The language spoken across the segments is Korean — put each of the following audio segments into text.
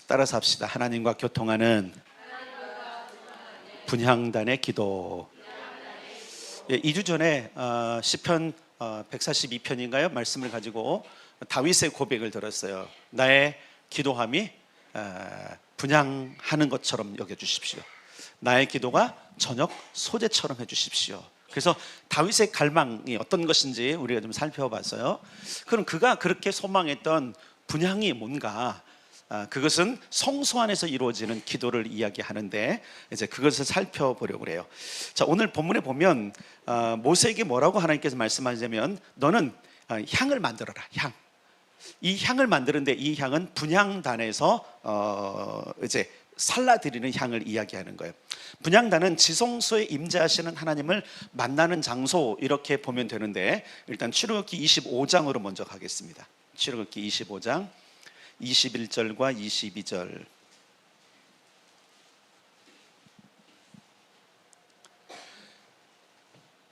따라서 합시다. 하나님과 교통하는 분향단의 기도. 2주 전에 시편 142편인가요? 말씀을 가지고 다윗의 고백을 들었어요. 나의 기도함이 분향하는 것처럼 여겨주십시오. 나의 기도가 저녁 소재처럼 해주십시오. 그래서 다윗의 갈망이 어떤 것인지 우리가 좀 살펴봤어요. 그럼 그가 그렇게 소망했던 분향이 뭔가? 그것은 성소 안에서 이루어지는 기도를 이야기하는데 이제 그것을 살펴보려고 해요. 자, 오늘 본문에 보면 모세에게 뭐라고 하나님께서 말씀하시냐면 너는 향을 만들어라. 향. 이 향을 만드는데 이 향은 분향단에서 이제 살라드리는 향을 이야기하는 거예요. 분향단은 지성소에 임재하시는 하나님을 만나는 장소, 이렇게 보면 되는데 일단 출애굽기 25장으로 먼저 가겠습니다. 출애굽기 25장 21절과 22절.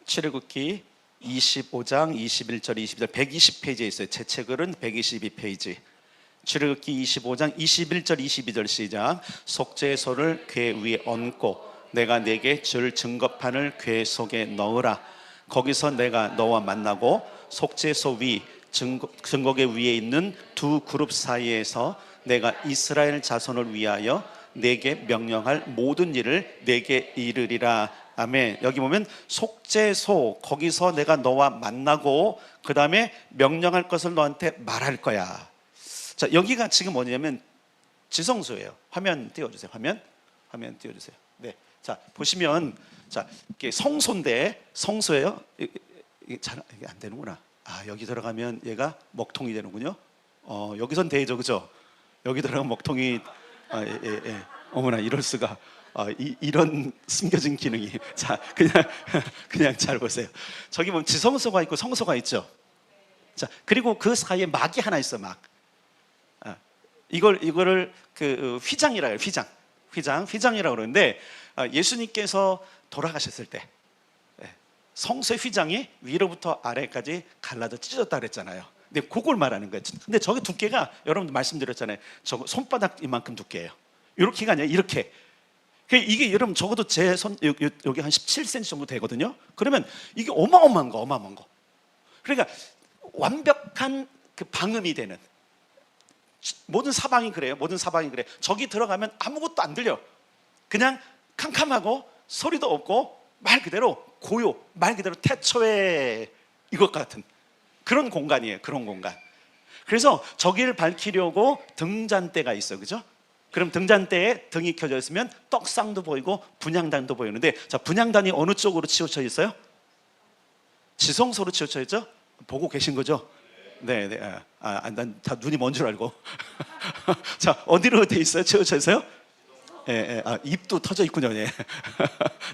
출애굽기 25장 21절 22절 120페이지에 있어요. 제 책은 122페이지. 출애굽기 25장 21절 22절 시작. 속죄소를 궤 위에 얹고 내가 네게 줄 증거판을 궤 속에 넣으라. 거기서 내가 너와 만나고 속죄소 위 증거궤 위에 있는 두 그룹 사이에서 내가 이스라엘 자손을 위하여 네게 명령할 모든 일을 네게 이르리라. 아멘. 여기 보면 속죄소, 거기서 내가 너와 만나고 그 다음에 명령할 것을 너한테 말할 거야. 자, 여기가 지금 뭐냐면 지성소예요. 화면 띄워주세요. 화면 띄워주세요. 네. 자, 보시면 자, 이게 성소인데 성소예요. 이게 잘 이게 안 되는구나. 여기 들어가면 얘가 먹통이 되는군요. 여기선 되죠, 그죠? 여기 들어가면 먹통이 예. 어머나 이럴 수가. 이런 숨겨진 기능이. 자, 그냥 잘 보세요. 저기 보면 지성소가 있고 성소가 있죠. 자, 그리고 그 사이에 막이 하나 있어, 막. 이거를 그 휘장이라고 해요. 휘장이라고 그러는데 예수님께서 돌아가셨을 때 성소의 휘장이 위로부터 아래까지 갈라져 찢어졌다 그랬잖아요. 근데 그걸 말하는 거예요. 근데 저게 두께가 여러분들 말씀드렸잖아요. 저거 손바닥 이만큼 두께예요. 이렇게가 아니라 이렇게. 이게 여러분 적어도 제 손 여기 한 17cm 정도 되거든요. 그러면 이게 어마어마한 거. 그러니까 완벽한 그 방음이 되는. 모든 사방이 그래요. 저기 들어가면 아무것도 안 들려. 그냥 캄캄하고 소리도 없고 말 그대로 고요, 말 그대로 태초에 이것 같은 그런 공간이에요. 그런 공간. 그래서 저기를 밝히려고 등잔대가 있어요. 그죠? 그럼 등잔대에 등이 켜져 있으면 떡상도 보이고 분향단도 보이는데, 자, 분향단이 어느 쪽으로 치우쳐 있어요? 지성소로 치우쳐 있죠? 보고 계신 거죠? 네. 난 다 눈이 먼 줄 알고. 자, 어디로 돼 있어요? 치우쳐 있어요? 입도 터져 있군요. 예.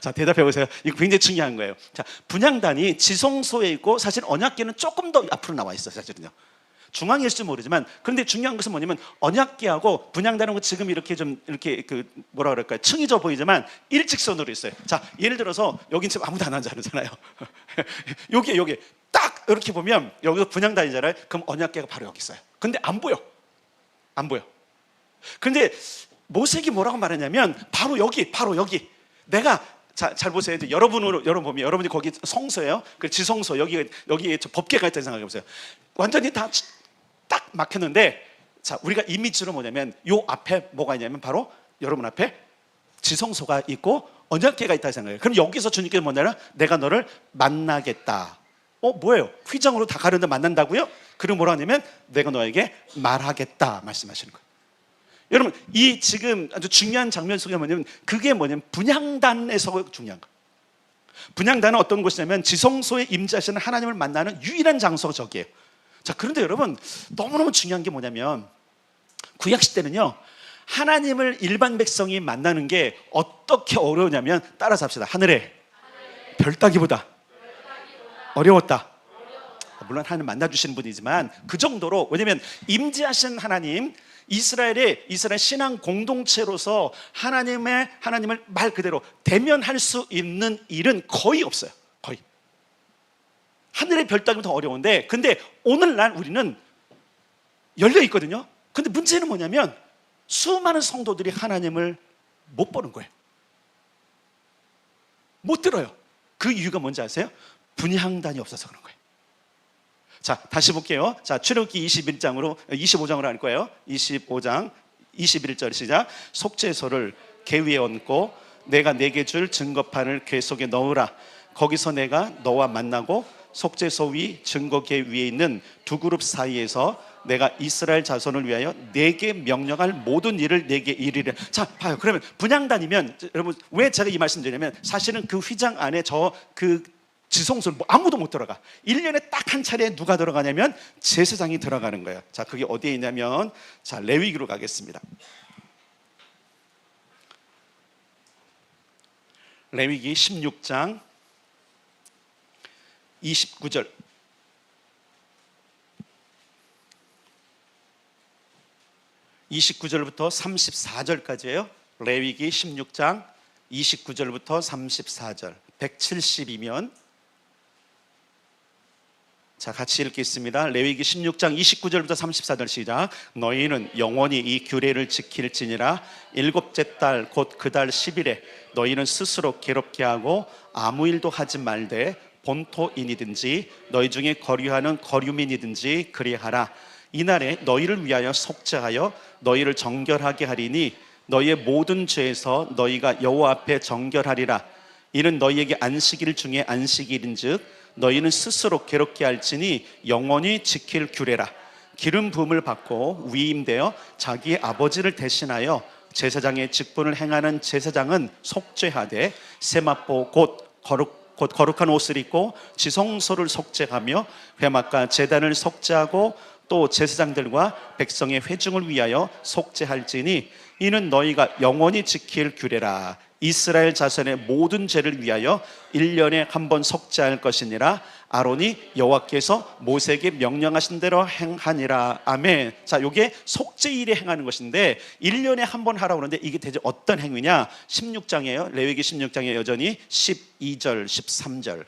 자, 대답해 보세요. 이거 굉장히 중요한 거예요. 자, 분향단이 지성소에 있고 사실 언약궤는 조금 더 앞으로 나와 있어요. 사실은요. 중앙일지 모르지만, 그런데 중요한 것은 뭐냐면 언약궤하고 분향단은 지금 이렇게 좀 이렇게 그 뭐라 그럴까요? 층이 져 보이지만 일직선으로 있어요. 자, 예를 들어서 여긴 지금 아무도 안 앉아잖아요. 여기 딱 이렇게 보면 여기서 분향단이잖아요. 그럼 언약궤가 바로 여기 있어요. 근데 안 보여. 근데 모세기 뭐라고 말하냐면 바로 여기. 내가 잘 보세요. 이제 여러분 보면 여러분이 거기 성소예요. 그 지성소 여기에 법궤가 있다는 생각해 보세요. 완전히 다 딱 막혔는데, 자, 우리가 이미지로 뭐냐면 요 앞에 뭐가 있냐면 바로 여러분 앞에 지성소가 있고 언약궤가 있다는 생각해요. 그럼 여기서 주님께서 뭐냐면 내가 너를 만나겠다. 뭐예요? 휘장으로 다 가는데 만난다고요? 그리고 뭐라 하냐면 내가 너에게 말하겠다 말씀하시는 거예요. 여러분, 이 지금 아주 중요한 장면 속에 뭐냐면 그게 뭐냐면 분향단에서 중요한 거예요. 분향단은 어떤 곳이냐면 지성소에 임재하시는 하나님을 만나는 유일한 장소가 저기예요. 자, 그런데 여러분 너무너무 중요한 게 뭐냐면 구약시대는요 하나님을 일반 백성이 만나는 게 어떻게 어려우냐면, 따라서 합시다. 하늘에 별 따기보다 어려웠다. 물론 하나님 만나주시는 분이지만 그 정도로, 왜냐하면 임재하신 하나님, 이스라엘 신앙 공동체로서 하나님을 말 그대로 대면할 수 있는 일은 거의 없어요. 거의. 하늘의 별 따기보다 더 어려운데, 근데 오늘날 우리는 열려 있거든요. 근데 문제는 뭐냐면 수많은 성도들이 하나님을 못 보는 거예요. 못 들어요. 그 이유가 뭔지 아세요? 분향단이 없어서 그런 거예요. 자, 다시 볼게요. 자, 출애굽기 25장으로 할 거예요. 25장 21절 시작. 속죄소를 궤 위에 얹고 내가 내게 줄 증거판을 궤 속에 넣으라. 거기서 내가 너와 만나고 속죄소 위 증거궤 위에 있는 두 그룹 사이에서 내가 이스라엘 자손을 위하여 내게 명령할 모든 일을 내게 이르리라. 자, 봐요. 그러면 분향단이면, 여러분 왜 제가 이 말씀 드리냐면, 사실은 그 휘장 안에 그 지성소를 아무도 못 들어가. 1년에 딱 한 차례 누가 들어가냐면 제사장이 들어가는 거예요. 자, 그게 어디에 있냐면, 자, 레위기로 가겠습니다. 레위기 16장 29절. 29절부터 34절까지예요. 레위기 16장 29절부터 34절. 170이면, 자, 같이 읽겠습니다. 레위기 16장 29절부터 34절 시작. 너희는 영원히 이 규례를 지킬지니라. 일곱째 달 곧 그 달 10일에 너희는 스스로 괴롭게 하고 아무 일도 하지 말되 본토인이든지 너희 중에 거류하는 거류민이든지 그리하라. 이날에 너희를 위하여 속죄하여 너희를 정결하게 하리니 너희의 모든 죄에서 너희가 여호와 앞에 정결하리라. 이는 너희에게 안식일 중에 안식일인즉 너희는 스스로 괴롭게 할지니 영원히 지킬 규례라. 기름 부음을 받고 위임되어 자기의 아버지를 대신하여 제사장의 직분을 행하는 제사장은 속죄하되 세마포 곧 거룩한 옷을 입고 지성소를 속죄하며 회막과 제단을 속죄하고 또 제사장들과 백성의 회중을 위하여 속죄할지니 이는 너희가 영원히 지킬 규례라. 이스라엘 자손의 모든 죄를 위하여 1년에 한 번 속죄할 것이니라. 아론이 여호와께서 모세에게 명령하신 대로 행하니라. 아멘. 자, 요게 속죄일에 행하는 것인데 1년에 한 번 하라고 그러는데 이게 대체 어떤 행위냐? 16장이에요. 레위기 16장에 여전히 12절 13절.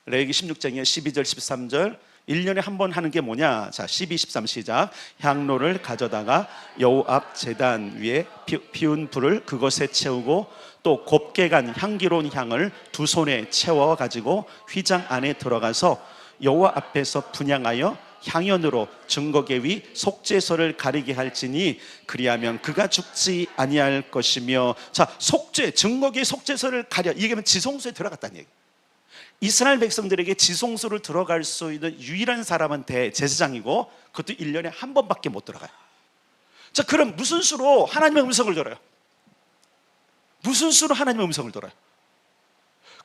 레위기 16장에 12절 13절. 1년에 한 번 하는 게 뭐냐? 자, 12, 13 시작. 향로를 가져다가 여호와 앞 제단 위에 피운 불을 그것에 채우고 또 곱게 간 향기로운 향을 두 손에 채워 가지고 휘장 안에 들어가서 여호와 앞에서 분향하여 향연으로 증거궤 위 속죄소를 가리게 할지니 그리하면 그가 죽지 아니할 것이며. 자, 속죄, 증거궤 속죄소를 가려, 이게 지성소에 들어갔다는 얘기. 이스라엘 백성들에게 지성소를 들어갈 수 있는 유일한 사람한테 제사장이고, 그것도 1년에 한 번밖에 못 들어가요. 자, 그럼 무슨 수로 하나님의 음성을 들어요? 무슨 수로 하나님의 음성을 들어요?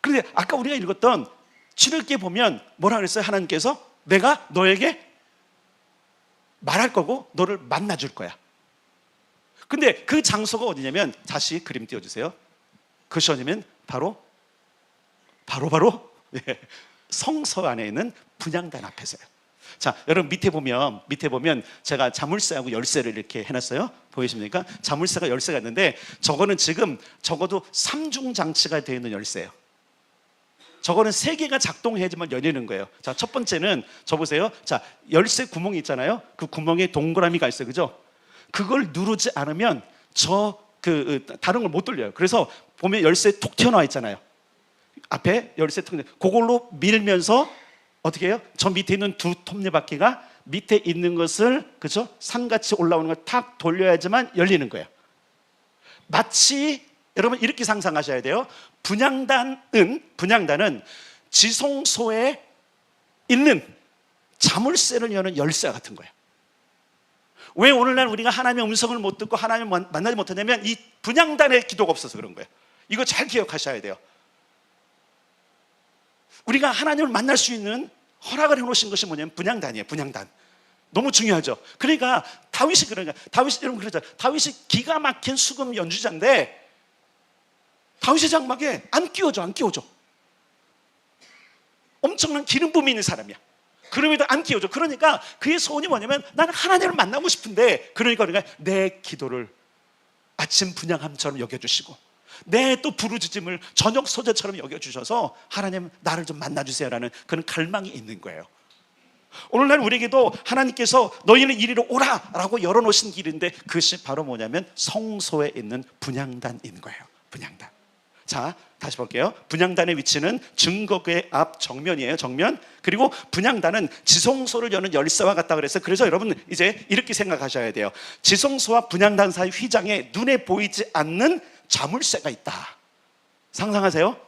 그런데 아까 우리가 읽었던 출애굽기에 보면 뭐라 그랬어요? 하나님께서 내가 너에게 말할 거고 너를 만나줄 거야. 근데 그 장소가 어디냐면, 다시 그림 띄워주세요. 그것이 어디냐면 바로 성서 안에 있는 분향단 앞에서요. 자, 여러분 밑에 보면 제가 자물쇠하고 열쇠를 이렇게 해놨어요. 보이십니까? 자물쇠가 열쇠가 있는데 저거는 지금 적어도 3중 장치가 되어 있는 열쇠예요. 저거는 3개가 작동해야지만 열리는 거예요. 자, 첫 번째는 저 보세요. 자, 열쇠 구멍이 있잖아요. 그 구멍에 동그라미가 있어요. 그죠? 그걸 누르지 않으면 다른 걸 못 돌려요. 그래서 보면 열쇠 톡 튀어나와 있잖아요. 앞에 열쇠 통, 그걸로 밀면서 어떻게 해요? 저 밑에 있는 두 톱니바퀴가 밑에 있는 것을, 그죠? 산같이 올라오는 걸 탁 돌려야지만 열리는 거예요. 마치 여러분 이렇게 상상하셔야 돼요. 분향단은 지성소에 있는 자물쇠를 여는 열쇠 같은 거예요. 왜 오늘날 우리가 하나님의 음성을 못 듣고 하나님을 만나지 못하냐면 이 분향단의 기도가 없어서 그런 거예요. 이거 잘 기억하셔야 돼요. 우리가 하나님을 만날 수 있는 허락을 해놓으신 것이 뭐냐면 분향단이에요. 분향단. 너무 중요하죠. 그러니까 다윗이 여러분 그러죠. 다윗이 기가 막힌 수금 연주자인데 다윗의 장막에 안 끼워져. 엄청난 기름 부음이 있는 사람이야. 그럼에도 안 끼워져. 그러니까 그의 소원이 뭐냐면 나는 하나님을 만나고 싶은데, 그러니까 내 기도를 아침 분향함처럼 여겨주시고 내 또 부르짖음을 저녁 소재처럼 여겨주셔서 하나님 나를 좀 만나주세요라는 그런 갈망이 있는 거예요. 오늘날 우리에게도 하나님께서 너희는 이리로 오라 라고 열어놓으신 길인데, 그것이 바로 뭐냐면 성소에 있는 분향단인 거예요. 분향단. 자, 다시 볼게요. 분향단의 위치는 증거궤 앞 정면이에요. 정면. 그리고 분향단은 지성소를 여는 열쇠와 같다 그래서, 그래서 여러분 이제 이렇게 생각하셔야 돼요. 지성소와 분향단 사이 휘장에 눈에 보이지 않는 자물쇠가 있다. 상상하세요?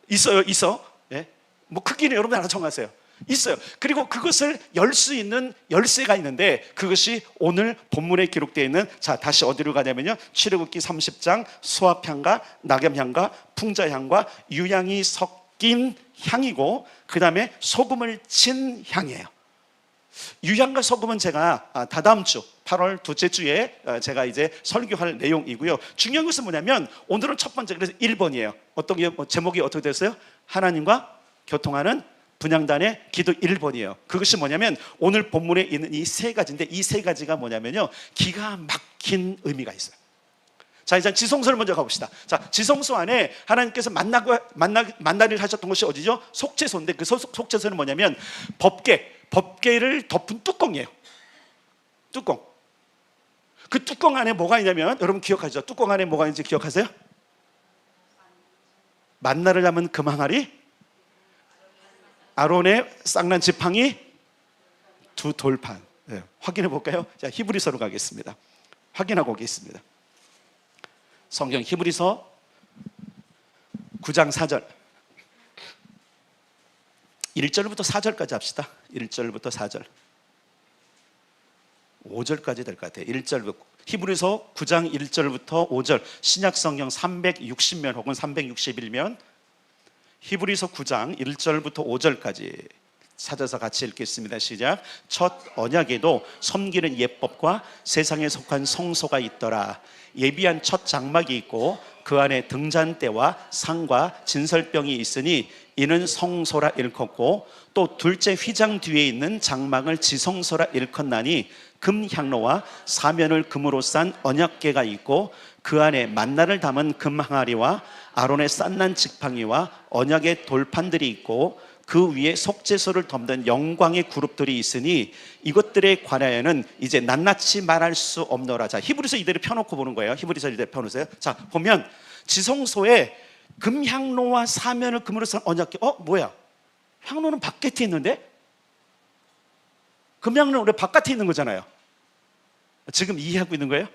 있어요. 있어. 예? 뭐 크기는 여러분 알아 정하세요. 있어요. 그리고 그것을 열 수 있는 열쇠가 있는데, 그것이 오늘 본문에 기록되어 있는, 자, 다시 어디로 가냐면요, 출애굽기 30장 수압향과 낙엽향과 풍자향과 유향이 섞인 향이고, 그 다음에 소금을 친 향이에요. 유향과 소금은 제가 다다음 주 8월 둘째 주에 제가 이제 설교할 내용이고요. 중요한 것은 뭐냐면, 오늘은 첫 번째, 그래서 1번이에요. 어떤 게 제목이 어떻게 됐어요? 하나님과 교통하는 분향단의 기도 1번이에요. 그것이 뭐냐면 오늘 본문에 있는 이 세 가지인데, 이 세 가지가 뭐냐면요, 기가 막힌 의미가 있어요. 자, 이제 지성소를 먼저 가봅시다. 자, 지성소 안에 하나님께서 만나기를 하셨던 것이 어디죠? 속죄소인데, 그 속죄소는 뭐냐면 법궤를 덮은 뚜껑이에요. 뚜껑. 그 뚜껑 안에 뭐가 있냐면, 여러분 기억하죠? 뚜껑 안에 뭐가 있는지 기억하세요? 만나를 담은 금항아리, 아론의 쌍난 지팡이, 두 돌판. 네, 확인해 볼까요? 자, 히브리서로 가겠습니다. 확인하고 오겠습니다. 성경 히브리서 9장 4절, 1절부터 4절까지 합시다. 1절부터 4절, 5절까지 될 것 같아요. 1절부터, 히브리서 9장 1절부터 5절, 신약 성경 360면 혹은 361면 히브리서 9장 1절부터 5절까지 찾아서 같이 읽겠습니다. 시작. 첫 언약에도 섬기는 예법과 세상에 속한 성소가 있더라. 예비한 첫 장막이 있고 그 안에 등잔대와 상과 진설병이 있으니 이는 성소라 일컫고, 또 둘째 휘장 뒤에 있는 장막을 지성소라 일컫나니 금향로와 사면을 금으로 싼 언약궤가 있고 그 안에 만나를 담은 금항아리와 아론의 싼난 지팡이와 언약의 돌판들이 있고 그 위에 속죄소를 덮는 영광의 그룹들이 있으니 이것들에 관하여는 이제 낱낱이 말할 수 없노라. 자, 히브리서 이대로 펴놓고 보는 거예요. 히브리서 이대로 펴놓으세요. 자, 보면 지성소에 금향로와 사면을 금으로 싼 언약궤. 뭐야? 향로는 바깥에 있는데? 금향로는 우리 바깥에 있는 거잖아요. 지금 이해하고 있는 거예요?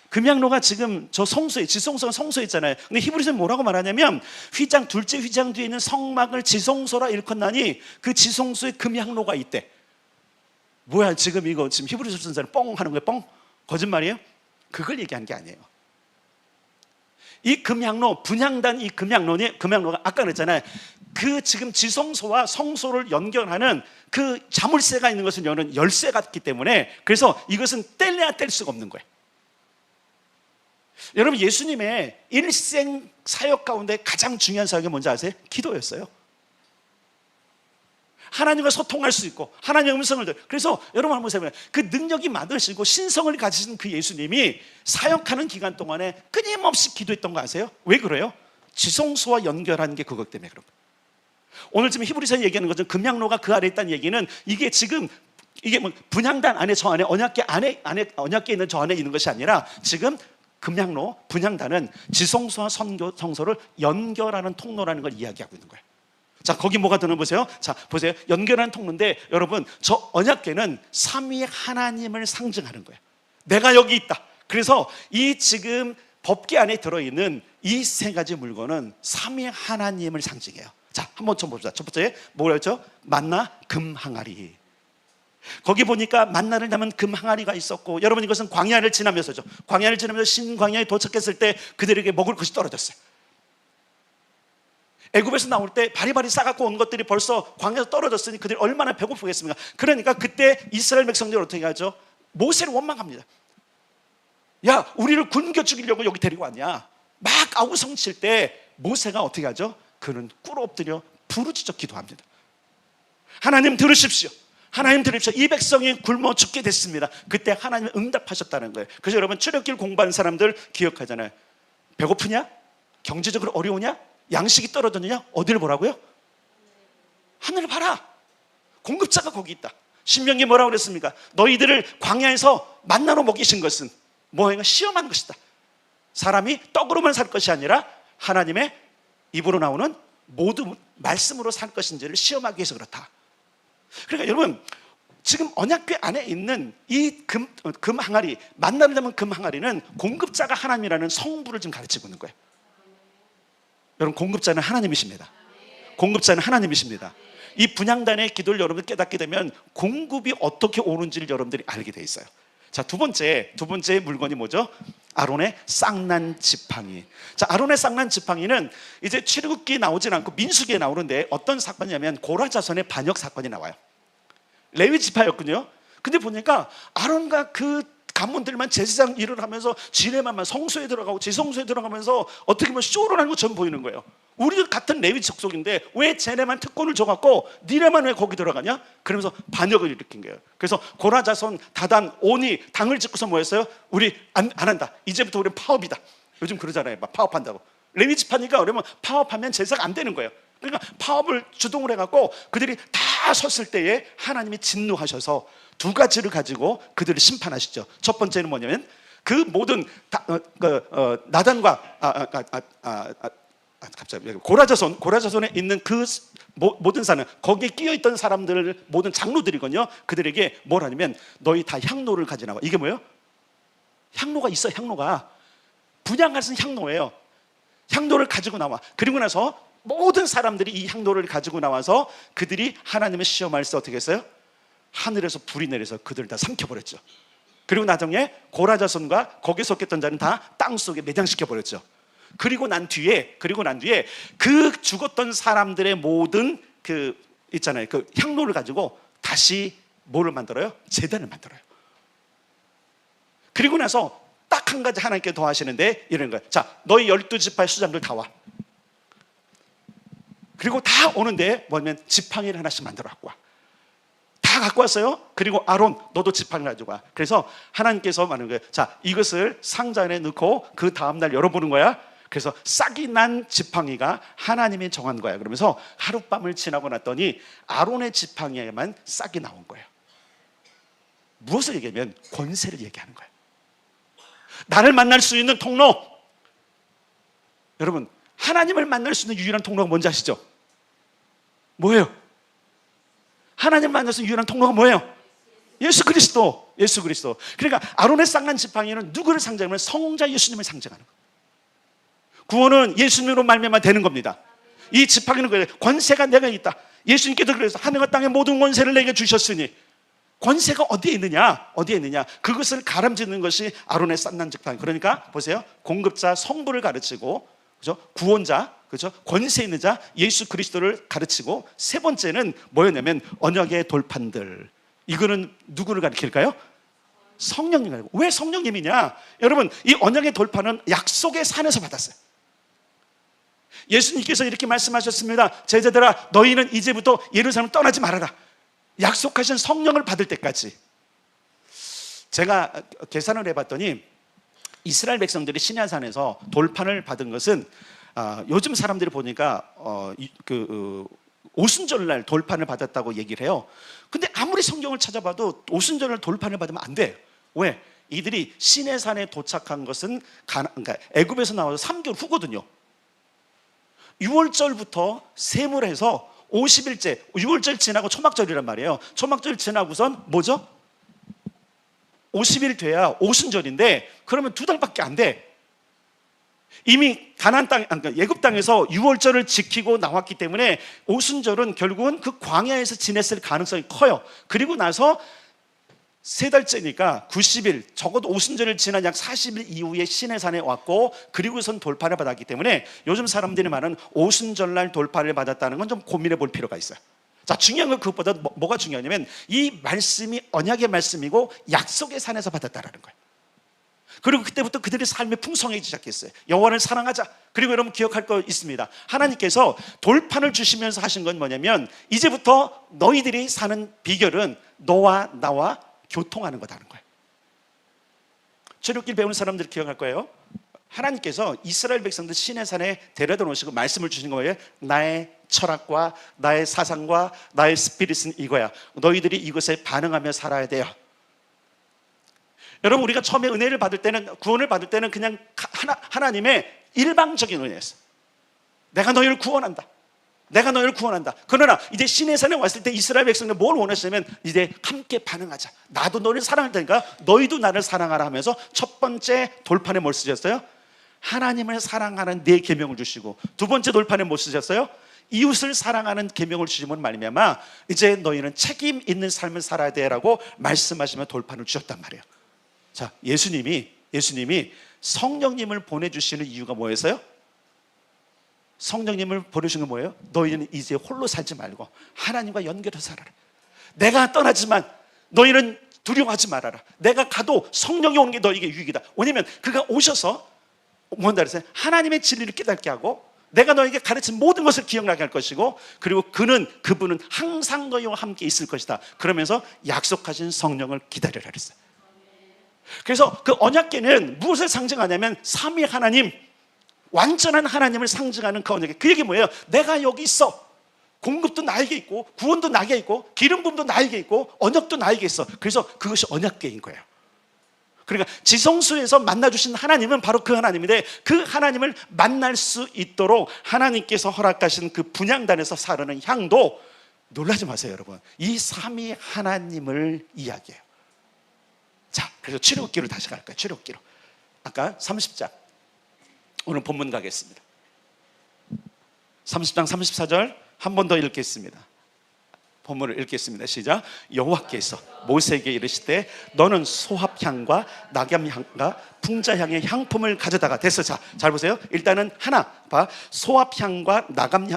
금향로가 지금 저 성소에, 지성소가 성소에 있잖아요. 근데 히브리서는 뭐라고 말하냐면, 둘째 휘장 뒤에 있는 성막을 지성소라 일컫나니 그 지성소에 금향로가 있대. 뭐야, 지금 이거 지금 히브리서 쓴 사람 뻥 하는 거예요? 뻥? 거짓말이에요? 그걸 얘기한 게 아니에요. 이 금향로, 분향단, 이 금향로가 아까 그랬잖아요. 그 지금 지성소와 성소를 연결하는 그 자물쇠가 있는 것은 여는 열쇠 같기 때문에, 그래서 이것은 뗄래야 뗄 수가 없는 거예요. 여러분, 예수님의 일생 사역 가운데 가장 중요한 사역이 뭔지 아세요? 기도였어요. 하나님과 소통할 수 있고 하나님의 음성을 들어요. 그래서 여러분 한번 생각해보세요. 그 능력이 많으시고 신성을 가지신 그 예수님이 사역하는 기간 동안에 끊임없이 기도했던 거 아세요? 왜 그래요? 지성소와 연결하는 게 그것 때문에 그런 거예요. 오늘 지금 히브리서에 얘기하는 것은 금향로가 그 아래에 있다는 얘기는, 이게 지금 이게 뭐 분향단 안에, 저 안에, 언약궤 안에 언약궤 있는 저 안에 있는 것이 아니라, 지금 금향로, 분향단은 지성소와 성소를 연결하는 통로라는 걸 이야기하고 있는 거예요. 자, 거기 뭐가 드는 보세요. 자, 보세요. 연결하는 통로인데, 여러분, 저 언약궤는 삼위의 하나님을 상징하는 거예요. 내가 여기 있다. 그래서 이 지금 법궤 안에 들어있는 이 세 가지 물건은 삼위의 하나님을 상징해요. 자, 한번 좀 봅시다. 첫 번째 뭐라 했죠? 만나 금항아리. 거기 보니까 만나를 담은 금항아리가 있었고, 여러분 이것은 광야를 지나면서죠. 광야를 지나면서 신광야에 도착했을 때 그들에게 먹을 것이 떨어졌어요. 애굽에서 나올 때 바리바리 싸갖고 온 것들이 벌써 광야에서 떨어졌으니 그들이 얼마나 배고프겠습니까? 그러니까 그때 이스라엘 백성들이 어떻게 하죠? 모세를 원망합니다. 야, 우리를 굶겨 죽이려고 여기 데리고 왔냐? 막 아우성칠 때 모세가 어떻게 하죠? 그는 꿇어 엎드려 부르짖어 기도합니다. 하나님 들으십시오. 하나님 들으십시오. 이 백성이 굶어 죽게 됐습니다. 그때 하나님이 응답하셨다는 거예요. 그래서 여러분, 출애굽기를 공부하는 사람들 기억하잖아요. 배고프냐? 경제적으로 어려우냐? 양식이 떨어졌느냐? 어디를 보라고요? 하늘을 봐라. 공급자가 거기 있다. 신명기 뭐라고 그랬습니까? 너희들을 광야에서 만나로 먹이신 것은 뭐예요? 시험한 것이다. 사람이 떡으로만 살 것이 아니라 하나님의 입으로 나오는 모든 말씀으로 살 것인지를 시험하기 위해서 그렇다. 그러니까 여러분, 지금 언약궤 안에 있는 이 금 항아리, 만나를 담은 금 항아리는 공급자가 하나님이라는 성부를 지금 가르치고 있는 거예요. 여러분, 공급자는 하나님이십니다. 공급자는 하나님이십니다. 이 분향단의 기도를 여러분 깨닫게 되면 공급이 어떻게 오는지를 여러분들이 알게 돼 있어요. 자, 두 번째 물건이 뭐죠? 아론의 쌍난 지팡이. 자, 아론의 쌍난 지팡이는 이제 출애굽기에 나오진 않고 민수기에 나오는데 어떤 사건이냐면 고라 자손의 반역 사건이 나와요. 레위 지파였군요. 근데 보니까 아론과 그 가문들만 제사장 일을 하면서 지레만만 성소에 들어가고 지성소에 들어가면서 어떻게 보면 쇼를 하는 것처럼 보이는 거예요. 우리도 같은 레위 족속인데 왜 쟤네만 특권을 줘갖고 니네만 왜 거기 들어가냐? 그러면서 반역을 일으킨 거예요. 그래서 고라 자손 다단 오니 당을 짓고서 뭐 했어요? 우리 안 한다. 이제부터 우리는 파업이다. 요즘 그러잖아요. 막 파업한다고. 레위 지파니까 그러면 파업하면 제사가 안 되는 거예요. 그러니까 파업을 주동을 해갖고 그들이 다 섰을 때에 하나님이 진노하셔서 두 가지를 가지고 그들을 심판하시죠. 첫 번째는 뭐냐면 그 모든 나단과 갑자기 고라자손에 있는 그 모든 사람, 거기에 끼어 있던 사람들 모든 장로들이거든요. 그들에게 뭘 하냐면 너희 다 향로를 가져나와. 이게 뭐예요? 향로가 있어. 향로가 분향하신 향로예요. 향로를 가지고 나와. 그리고 나서 모든 사람들이 이 향로를 가지고 나와서 그들이 하나님의 시험할 때 어떻게 했어요? 하늘에서 불이 내려서 그들을 다 삼켜버렸죠. 그리고 나중에 고라자손과 거기에 속했던 자는 다 땅속에 매장시켜버렸죠. 그리고 난 뒤에 그 죽었던 사람들의 모든 그 있잖아요. 그 향로를 가지고 다시 뭐를 만들어요? 제단을 만들어요. 그리고 나서 딱 한 가지 하나님께 더 하시는데 이런 거예요. 자, 너희 12지파의 수장들 다 와. 그리고 다 오는데 뭐냐면 지팡이를 하나씩 만들어 갖고 와. 다 갖고 왔어요. 그리고 아론, 너도 지팡이 가지고 와. 그래서 하나님께서 말하는 거예요. 자, 이것을 상자 안에 넣고 그 다음날 열어보는 거야. 그래서 싹이 난 지팡이가 하나님이 정한 거야. 그러면서 하룻밤을 지나고 났더니 아론의 지팡이에만 싹이 나온 거예요. 무엇을 얘기하면 권세를 얘기하는 거예요. 나를 만날 수 있는 통로. 여러분, 하나님을 만날 수 있는 유일한 통로가 뭔지 아시죠? 뭐예요? 하나님을 만날 수 있는 유일한 통로가 뭐예요? 예수 그리스도. 그러니까 아론의 쌍난 지팡이는 누구를 상징하면 성자 예수님을 상징하는 거예요. 구원은 예수님으로 말미암아 되는 겁니다. 이 지팡이는 그래요. 권세가 내가 있다. 예수님께서 그래서 하늘과 땅의 모든 권세를 내게 주셨으니 권세가 어디에 있느냐? 그것을 가름짓는 것이 아론의 쌍난 지팡이. 그러니까 보세요. 공급자 성부를 가르치고, 그죠? 구원자, 그죠? 권세 있는 자 예수 그리스도를 가르치고, 세 번째는 뭐였냐면 언약의 돌판들. 이거는 누구를 가리킬까요? 성령님을. 왜 성령님이냐? 여러분, 이 언약의 돌판은 약속의 산에서 받았어요. 예수님께서 이렇게 말씀하셨습니다. 제자들아, 너희는 이제부터 예루살렘을 떠나지 말아라. 약속하신 성령을 받을 때까지. 제가 계산을 해봤더니 이스라엘 백성들이 시내산에서 돌판을 받은 것은 요즘 사람들이 보니까 오순절날 돌판을 받았다고 얘기를 해요. 근데 아무리 성경을 찾아봐도 오순절날 돌판을 받으면 안 돼요. 왜? 이들이 시내산에 도착한 것은 그러니까 애굽에서 나와서 3개월 후거든요. 6월절부터 셈을 해서 50일째, 6월절 지나고 초막절이란 말이에요. 초막절 지나고선 뭐죠? 50일 돼야 오순절인데 그러면 2달밖에 안 돼. 이미 가나안 땅, 그러니까 애굽 땅에서 6월절을 지키고 나왔기 때문에 오순절은 결국은 그 광야에서 지냈을 가능성이 커요. 그리고 나서 3달째니까 90일, 적어도 오순절을 지난 약 40일 이후에 시내산에 왔고, 그리고선 돌판을 받았기 때문에 요즘 사람들이 말하는 오순절날 돌판을 받았다는 건 좀 고민해 볼 필요가 있어요. 자, 중요한 건 그것보다 뭐가 중요하냐면 이 말씀이 언약의 말씀이고 약속의 산에서 받았다라는 거예요. 그리고 그때부터 그들의 삶이 풍성해지기 시작했어요. 여호와를 사랑하자. 그리고 여러분 기억할 거 있습니다. 하나님께서 돌판을 주시면서 하신 건 뭐냐면 이제부터 너희들이 사는 비결은 너와 나와 교통하는 거다는 거예요. 출애굽기를 배우는 사람들 기억할 거예요. 하나님께서 이스라엘 백성들 시내산에 데려다 놓으시고 말씀을 주신 거예요. 나의 철학과 나의 사상과 나의 스피릿은 이거야. 너희들이 이것에 반응하며 살아야 돼요. 여러분, 우리가 처음에 은혜를 받을 때는, 구원을 받을 때는 그냥 하나님의 일방적인 은혜였어요. 내가 너희를 구원한다. 내가 너희를 구원한다. 그러나 이제 시내산에 왔을 때 이스라엘 백성들 뭘 원하시냐면 이제 함께 반응하자. 나도 너를 사랑할 테니까 너희도 나를 사랑하라 하면서 첫 번째 돌판에 뭘 쓰셨어요? 하나님을 사랑하는 네 계명을 주시고, 두 번째 돌판에 뭐 쓰셨어요? 이웃을 사랑하는 계명을 주시면 말미암아 이제 너희는 책임 있는 삶을 살아야 돼라고 말씀하시며 돌판을 주셨단 말이에요. 자, 예수님이 성령님을 보내주시는 이유가 뭐였어요? 성령님을 보내주신 건 뭐예요? 너희는 이제 홀로 살지 말고 하나님과 연결해서 살아라. 내가 떠나지만 너희는 두려워하지 말아라. 내가 가도 성령이 오는 게 너희에게 유익이다. 왜냐면 그가 오셔서 뭔가 그랬어요? 하나님의 진리를 깨닫게 하고 내가 너에게 가르친 모든 것을 기억나게 할 것이고, 그리고 그분은 항상 너희와 함께 있을 것이다. 그러면서 약속하신 성령을 기다리라 그랬어요. 그래서 그 언약궤는 무엇을 상징하냐면 삼위 하나님, 완전한 하나님을 상징하는 그 언약궤. 그 얘기 뭐예요? 내가 여기 있어. 공급도 나에게 있고 구원도 나에게 있고 기름 부음도 나에게 있고 언약도 나에게 있어. 그래서 그것이 언약궤인 거예요. 그러니까 지성소에서 만나주신 하나님은 바로 그 하나님인데, 그 하나님을 만날 수 있도록 하나님께서 허락하신 그 분향단에서 사르는 향도, 놀라지 마세요 여러분, 이 삼위 하나님을 이야기해요. 자, 그래서 출애굽기로 다시 갈까요? 출애굽기로 아까 30장 오늘 본문 가겠습니다. 30장 34절 한 번 더 읽겠습니다. 본문을 읽겠습니다. 시작. 여호와께서 모세에게 이르시되 너는 소합향과 낙엽향과 풍자향의 향품을 가져다가. 됐어. 자, 잘 보세요. 일단은 하나 봐. 소합향과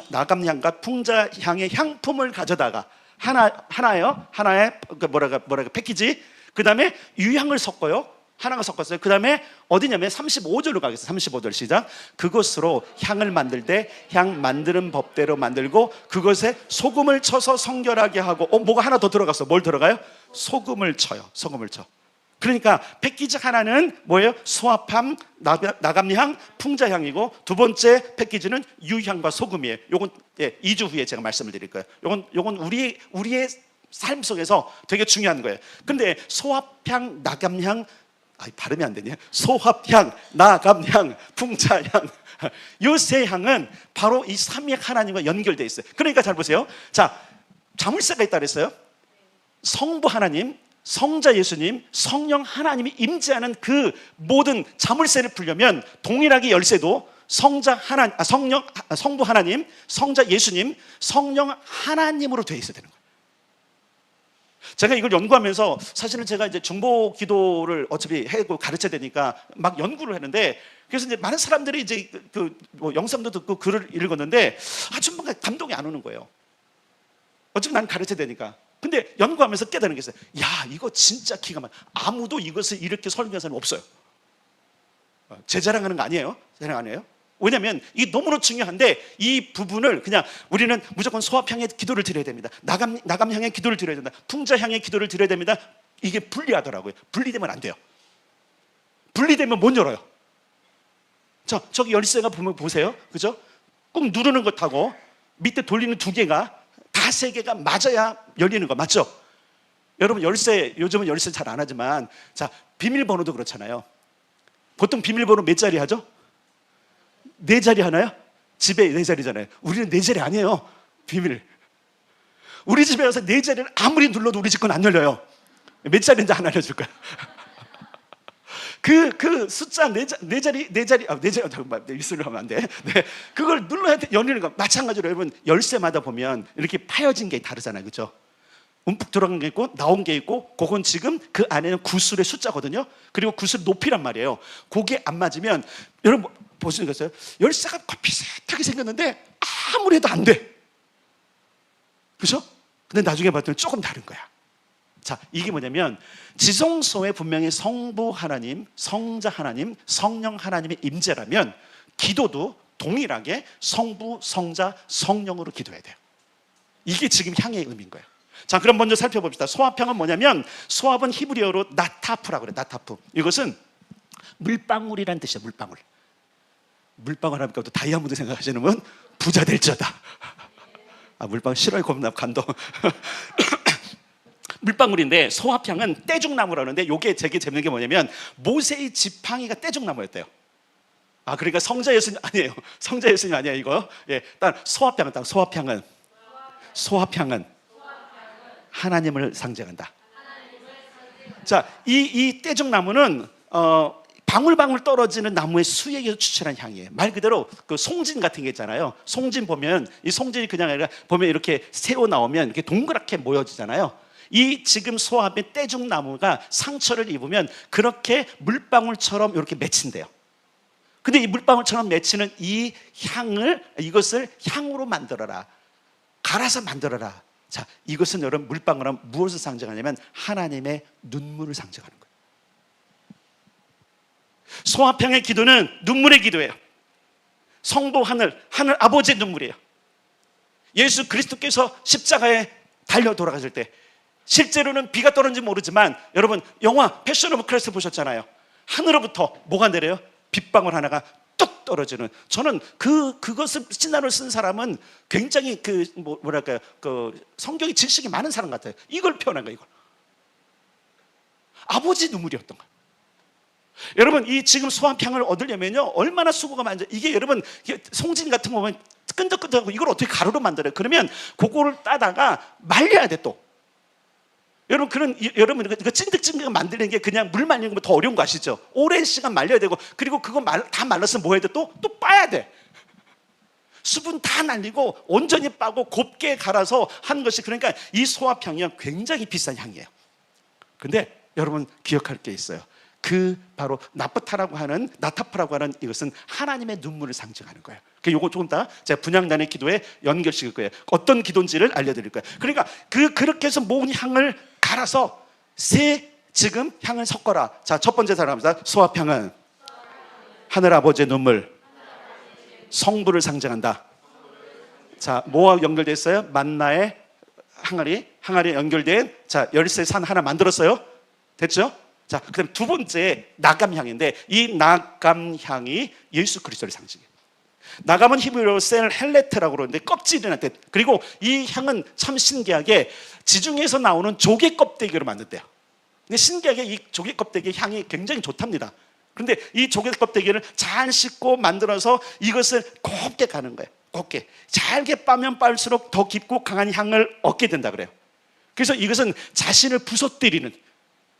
낙엽향과 풍자향의 향품을 가져다가. 하나예요. 하나의 뭐라가 패키지. 그 다음에 유향을 섞어요. 하나가 섞었어요. 그 다음에 어디냐면 35절로 가겠습니다. 35절 시작. 그것으로 향을 만들 때 향 만드는 법대로 만들고 그것에 소금을 쳐서 성결하게 하고. 뭐가 하나 더 들어갔어. 뭘 들어가요? 소금을 쳐요. 소금을 쳐. 그러니까 패키지 하나는 뭐예요? 소합향, 낙엽향, 풍자향이고, 두 번째 패키지는 유향과 소금이에요. 요건 2주 후에 제가 말씀을 드릴 거예요. 요건 우리의 삶 속에서 되게 중요한 거예요. 근데 소합향, 낙엽향, 발음이 안 되냐? 소합향, 낙엽향, 풍자향, 이 세 향은 바로 이 삼위 하나님과 연결되어 있어요. 그러니까 잘 보세요. 자, 자물쇠가 있다 그랬어요. 성부 하나님, 성자 예수님, 성령 하나님이 임재하는 그 모든 자물쇠를 풀려면 동일하게 열쇠도 성부 하나님, 성자 예수님, 성령 하나님으로 되어 있어야 되는 거예요. 제가 이걸 연구하면서 사실은 제가 이제 중보 기도를 어차피 해고 가르쳐야 되니까 막 연구를 했는데, 그래서 이제 많은 사람들이 이제 뭐 영상도 듣고 글을 읽었는데 아주 뭔가 감동이 안 오는 거예요. 어차피 난 가르쳐야 되니까. 근데 연구하면서 깨달은 게 있어요. 야, 이거 진짜 기가 막혀. 아무도 이것을 이렇게 설명한 사람은 없어요. 제 자랑하는 거 아니에요. 자랑 아니에요. 왜냐하면 이게 너무나 중요한데, 이 부분을 그냥 우리는 무조건 소합향의 기도를 드려야 됩니다. 낙엽향의 기도를 드려야 된다. 풍자향의 기도를 드려야 됩니다. 이게 분리하더라고요. 분리되면 안 돼요. 분리되면 못 열어요. 저기 열쇠가 보면 보세요. 그죠? 꾹 누르는 것하고 밑에 돌리는 두 개가 다 세 개가 맞아야 열리는 거 맞죠? 여러분 요즘은 열쇠 잘 안 하지만, 자, 비밀번호도 그렇잖아요. 보통 비밀번호 몇 자리 하죠? 4자리 하나요? 집에 4자리잖아요. 우리는 4자리 아니에요. 비밀. 우리 집에 와서 4자리를 아무리 눌러도 우리 집 건 안 열려요. 몇 자리인지 하나 알려줄까요? 그 숫자 4자리, 잠깐만, 입술을 하면 안 돼. 네, 그걸 눌러야 열리는 거. 마찬가지로 여러분, 열쇠마다 보면 이렇게 파여진 게 다르잖아요. 그죠? 움푹 들어간 게 있고 나온 게 있고, 그건 지금 그 안에는 구슬의 숫자거든요. 그리고 구슬 높이란 말이에요. 그게 안 맞으면, 여러분 보시는 거였어요? 열쇠가 비슷하게 생겼는데 아무리 해도 안 돼. 그죠? 근데 나중에 봤더니 조금 다른 거야. 자, 이게 뭐냐면 지성소에 분명히 성부 하나님, 성자 하나님, 성령 하나님의 임재라면 기도도 동일하게 성부, 성자, 성령으로 기도해야 돼요. 이게 지금 향의 의미인 거예요. 자, 그럼 먼저 살펴봅시다. 소합향은 뭐냐면, 소합은 히브리어로 나타프라고 그래요. 나타프. 이것은 물방울이라는 뜻이에요. 물방울. 물방울 하니까 또 다이아몬드 생각하시는 분 부자 될 자다. 물방울 싫어요. 겁나 감동. 물방울인데 소합향은 떼죽나무라는데 이게 되게 재밌는 게 뭐냐면 모세의 지팡이가 떼죽나무였대요. 그러니까 성자 예수님 아니에요. 성자 예수님 아니에요 이거. 예, 딱 소합향은 하나님을 상징한다. 자, 이 떼죽나무는 방울방울 떨어지는 나무의 수액에서 추출한 향이에요. 말 그대로 그 송진 같은 게 있잖아요. 송진 보면 이 송진이 그냥 아니라 보면 이렇게 새어 나오면 이렇게 동그랗게 모여지잖아요. 이 지금 소합의 떼죽나무가 상처를 입으면 그렇게 물방울처럼 이렇게 맺힌대요. 근데 이 물방울처럼 맺히는 이 향을 이것을 향으로 만들어라. 갈아서 만들어라. 자, 이것은 여러분 물방울은 무엇을 상징하냐면 하나님의 눈물을 상징하는 거예요. 소합향의 기도는 눈물의 기도예요. 성부 하늘 아버지의 눈물이에요. 예수 그리스도께서 십자가에 달려 돌아가실 때 실제로는 비가 떨어진지 모르지만 여러분 영화 패션 오브 크라이스트 보셨잖아요. 하늘로부터 뭐가 내려요? 빗방울 하나가 뚝 떨어지는. 저는 그것을 시나리오를 쓴 사람은 굉장히 뭐랄까요, 성경의 지식이 많은 사람 같아요. 이걸 표현한 거예요. 이걸 아버지 눈물이었던 거예요. 여러분 이 지금 소합향을 얻으려면요 얼마나 수고가 많은지. 이게 여러분 송진 같은 거 보면 끈적끈적하고 이걸 어떻게 가루로 만들어요? 그러면 그거를 따다가 말려야 돼 또. 여러분 이거 찐득찐득 만드는 게 그냥 물 말리는 것보다 더 어려운 거 아시죠? 오랜 시간 말려야 되고, 그리고 그거 다 말랐으면 뭐 해야 돼? 또 빠야 돼. 수분 다 날리고 온전히 빠고 곱게 갈아서 한 것이. 그러니까 이 소합향이 굉장히 비싼 향이에요. 근데 여러분 기억할 게 있어요. 바로 나타프라고 하는 이것은 하나님의 눈물을 상징하는 거예요. 요거 조금 더 제가 분향단의 기도에 연결시킬 거예요. 어떤 기도인지를 알려드릴 거예요. 그러니까 그렇게 해서 모은 향을 갈아서 지금 향을 섞어라. 자, 첫 번째 사람입니다. 소합향은 하늘 아버지의 눈물, 성부를 상징한다. 자, 뭐와 연결되어 있어요? 만나의 항아리 연결된, 자, 열쇠 산 하나 만들었어요. 됐죠? 자, 그다음 두 번째 나감향인데 이 나감향이 예수 그리스도를 상징해요. 나감은 히브리어로 셀 헬레트라고 그러는데 껍질이나 뜻. 그리고 이 향은 참 신기하게 지중해에서 나오는 조개 껍데기로 만든대요. 근데 신기하게 이 조개 껍데기 향이 굉장히 좋답니다. 그런데 이 조개 껍데기를 잘 씻고 만들어서 이것을 곱게 가는 거예요. 곱게 잘게 빠면 빨수록 더 깊고 강한 향을 얻게 된다 그래요. 그래서 이것은 자신을 부서뜨리는,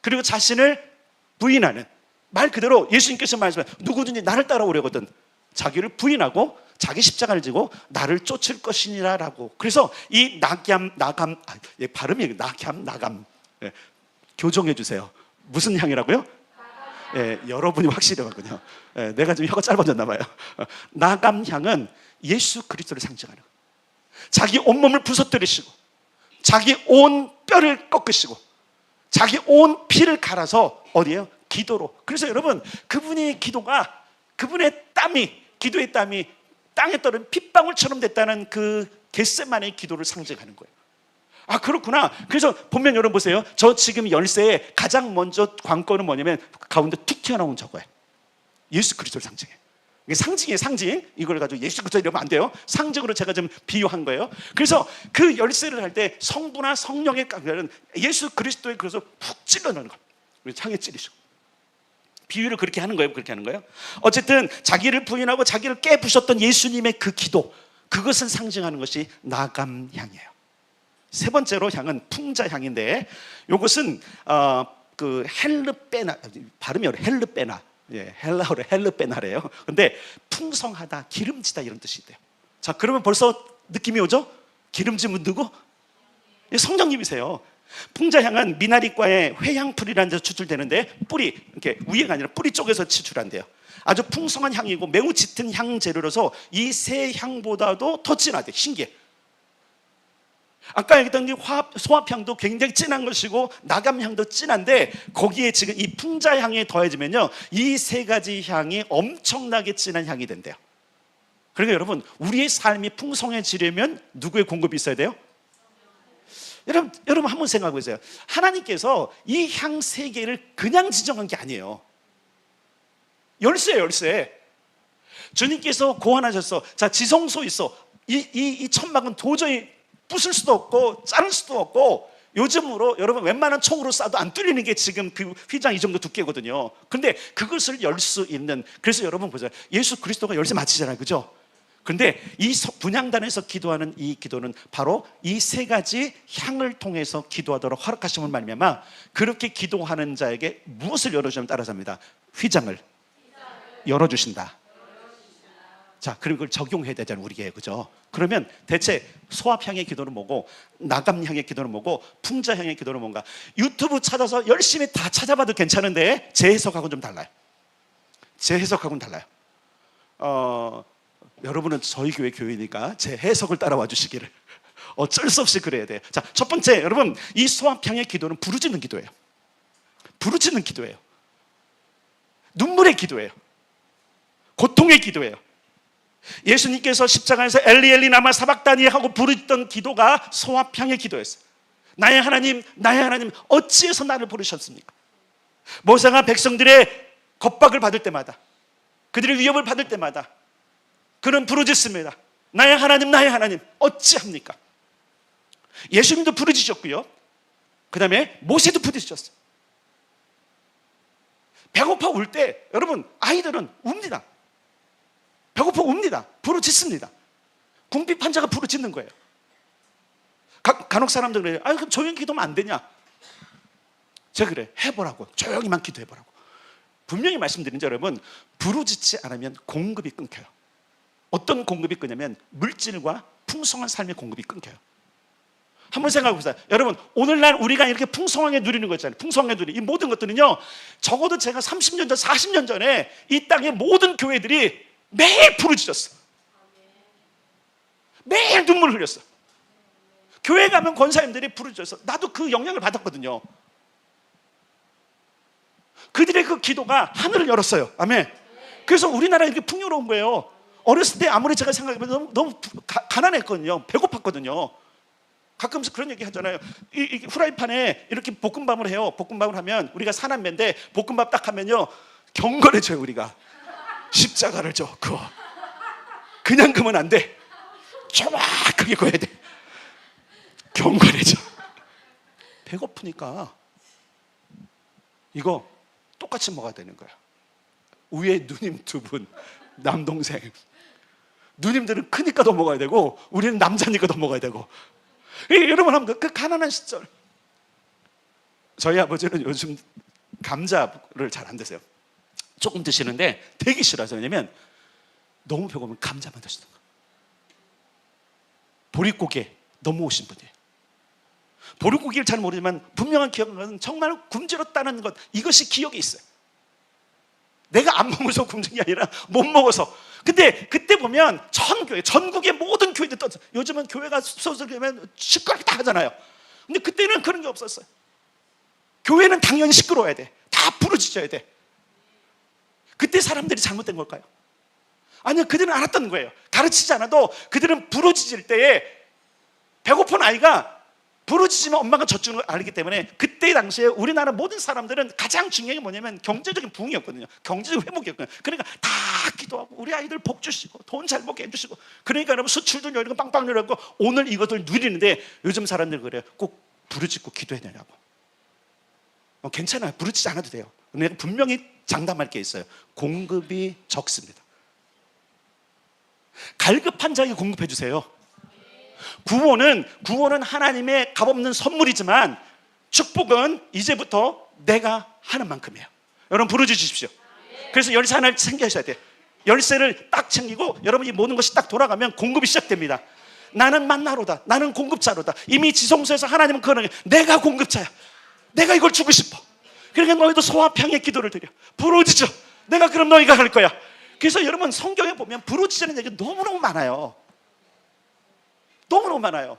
그리고 자신을 부인하는, 말 그대로 예수님께서 말씀하신 누구든지 나를 따라오려거든 자기를 부인하고 자기 십자가를 지고 나를 쫓을 것이니라 라고. 그래서 이 발음이 나감. 예, 교정해 주세요. 무슨 향이라고요? 예, 여러분이 확실히 하군요. 예, 내가 좀 혀가 짧아졌나 봐요. 나감향은 예수 그리스도를 상징하는 거예요. 자기 온몸을 부서뜨리시고 자기 온 뼈를 꺾으시고 자기 온 피를 갈아서 어디에요? 기도로. 그래서 여러분 그분의 기도의 땀이 땅에 떨어진 핏방울처럼 됐다는 그 겟세마네의 기도를 상징하는 거예요. 그렇구나. 그래서 보면 여러분 보세요. 저 지금 열쇠에 가장 먼저 관건은 뭐냐면 가운데 툭 튀어나온 저거예요. 예수 그리스도를 상징해. 이게 상징이에요, 상징. 이걸 가지고 예수 그리스도 이러면 안 돼요. 상징으로 제가 좀 비유한 거예요. 그래서 그 열쇠를 할 때 성부나 성령의 관계는 예수 그리스도의 그래서 푹 찔러 넣는 거예요. 창에 찌르시고. 비유를 그렇게 하는 거예요. 어쨌든 자기를 부인하고 자기를 깨부셨던 예수님의 그 기도, 그것을 상징하는 것이 나감향이에요. 세 번째로 향은 풍자향인데 이것은 헬르페나, 발음이 어려워요. 헬르페나. 예, 헬라어로 헬르페나래요. 근데 풍성하다, 기름지다 이런 뜻이 있대요. 자, 그러면 벌써 느낌이 오죠? 기름짐은 누구? 성령님이세요. 풍자향은 미나리과의 회향풀이라는 데서 추출되는데 뿌리, 이렇게 위에가 아니라 뿌리 쪽에서 추출한대요. 아주 풍성한 향이고 매우 짙은 향 재료로서 이 세 향보다도 더 진하대. 신기해. 아까 얘기했던 소합향도 굉장히 진한 것이고 나감향도 진한데 거기에 지금 이 풍자향이 더해지면요 이 세 가지 향이 엄청나게 진한 향이 된대요. 그러니까 여러분 우리의 삶이 풍성해지려면 누구의 공급이 있어야 돼요? 여러분 한번 생각해 보세요. 하나님께서 이 향 세 개를 그냥 지정한 게 아니에요. 열쇠예요, 열쇠. 주님께서 고안하셨어. 자, 지성소 있어. 이 천막은 도저히 부술 수도 없고 자를 수도 없고, 요즘으로 여러분 웬만한 총으로 쏴도 안 뚫리는 게 지금 그 휘장 이 정도 두께거든요. 근데 그것을 열 수 있는, 그래서 여러분 보세요, 예수 그리스도가 열쇠 맞히잖아요, 그죠? 근데 이 분향단에서 기도하는 이 기도는 바로 이 세 가지 향을 통해서 기도하도록 허락하심을 말미암아 그렇게 기도하는 자에게 무엇을 열어주면 따라잡니다. 휘장을 열어주신다. 자, 그리고 그걸 적용해야 되잖아요, 우리에게, 그죠? 그러면 대체 소합향의 기도는 뭐고, 나감향의 기도는 뭐고, 풍자향의 기도는 뭔가? 유튜브 찾아서 열심히 다 찾아봐도 괜찮은데 제 해석하고는 좀 달라요. 제 해석하고는 달라요. 여러분은 저희 교회 교회니까 제 해석을 따라와 주시기를. 어쩔 수 없이 그래야 돼요. 자, 첫 번째, 여러분, 이 소합향의 기도는 부르짖는 기도예요. 부르짖는 기도예요. 눈물의 기도예요. 고통의 기도예요. 예수님께서 십자가에서 엘리 엘리 라마 사박다니 하고 부르짖던 기도가 소합향의 기도였어요. 나의 하나님, 나의 하나님, 어찌해서 나를 부르셨습니까? 모세가 백성들의 겁박을 받을 때마다, 그들의 위협을 받을 때마다 그는 부르짖습니다. 나의 하나님, 나의 하나님, 어찌합니까? 예수님도 부르짖으셨고요, 그 다음에 모세도 부르짖었어요. 배고파 울 때 여러분, 아이들은 웁니다. 배고파 웁니다. 부르짖습니다. 궁핍 환자가 부르짖는 거예요. 간혹 사람들 그래요. 그럼 조용히 기도하면 안 되냐? 제가 그래, 해보라고. 조용히만 기도해보라고. 분명히 말씀드린 여러분, 부르짖지 않으면 공급이 끊겨요. 어떤 공급이 끊냐면 물질과 풍성한 삶의 공급이 끊겨요. 한번 생각해 보세요. 여러분, 오늘날 우리가 이렇게 풍성하게 누리는 거 있잖아요. 풍성하게 누리는 이 모든 것들은요, 적어도 제가 30년 전, 40년 전에 이 땅의 모든 교회들이 매일 부르짖었어. 매일 눈물 흘렸어. 교회 가면 권사님들이 부르짖었어. 나도 그 영향을 받았거든요. 그들의 그 기도가 하늘을 열었어요. 아멘. 그래서 우리나라 이렇게 풍요로운 거예요. 어렸을 때 아무리 제가 생각해보면 너무 가난했거든요. 배고팠거든요. 가끔씩 그런 얘기 하잖아요. 이 후라이팬에 이렇게 볶음밥을 해요. 볶음밥을 하면 우리가 사남매인데 볶음밥 딱 하면요, 경건해져요. 우리가 십자가를 줘. 그거 그냥 그면 안 돼. 정확하게 그어야 돼. 경건해져. 배고프니까 이거 똑같이 먹어야 되는 거야. 위에 누님 두 분, 남동생. 누님들은 크니까 더 먹어야 되고 우리는 남자니까 더 먹어야 되고. 여러분, 한번 그 가난한 시절, 저희 아버지는 요즘 감자를 잘 안 드세요. 조금 드시는데 되게 싫어하세요. 왜냐면 너무 배고프면 감자만 드시는 거예요. 보릿고개 넘어오신 분이에요. 보릿고기를 잘 모르지만 분명한 기억은 정말 굶주렸다는 것, 이것이 기억이 있어요. 내가 안 먹어서 굶는 게 아니라 못 먹어서. 근데 그때 보면 전국의 모든 교회들 떠서, 요즘은 교회가 숲속에서 그러면 시끄럽다 하잖아요. 근데 그때는 그런 게 없었어요. 교회는 당연히 시끄러워야 돼. 다 부르짖어야 돼. 그때 사람들이 잘못된 걸까요? 아니요, 그들은 알았던 거예요. 가르치지 않아도 그들은 부르짖을 때에 배고픈 아이가 부르짖으면 엄마가 젖주는 걸 알기 때문에 그때 당시에 우리나라 모든 사람들은 가장 중요한 게 뭐냐면 경제적인 부흥이었거든요. 경제적 회복이었거든요. 그러니까 다 기도하고 우리 아이들 복 주시고 돈 잘 벌게 해주시고, 그러니까 여러분 수출도 열리고 빵빵 열리고 오늘 이것들 누리는데, 요즘 사람들 그래요. 꼭 부르짖고 기도해야 되냐고. 괜찮아요. 부르짖지 않아도 돼요. 근데 분명히 장담할 게 있어요. 공급이 적습니다. 갈급한 자에게 공급해 주세요. 구원은 하나님의 값없는 선물이지만 축복은 이제부터 내가 하는 만큼이에요. 여러분, 부르짖으십시오. 그래서 열쇠 하나를 챙겨셔야 돼요. 열쇠를 딱 챙기고 여러분 이 모든 것이 딱 돌아가면 공급이 시작됩니다. 나는 만나로다. 나는 공급자로다. 이미 지성소에서 하나님은 그러는 거예요. 내가 공급자야. 내가 이걸 주고 싶어. 그러니까 너희도 소합향의 기도를 드려. 부르짖어. 내가 그럼 너희가 할 거야. 그래서 여러분, 성경에 보면 부르짖는 얘기가 너무너무 많아요. 너무너무 많아요.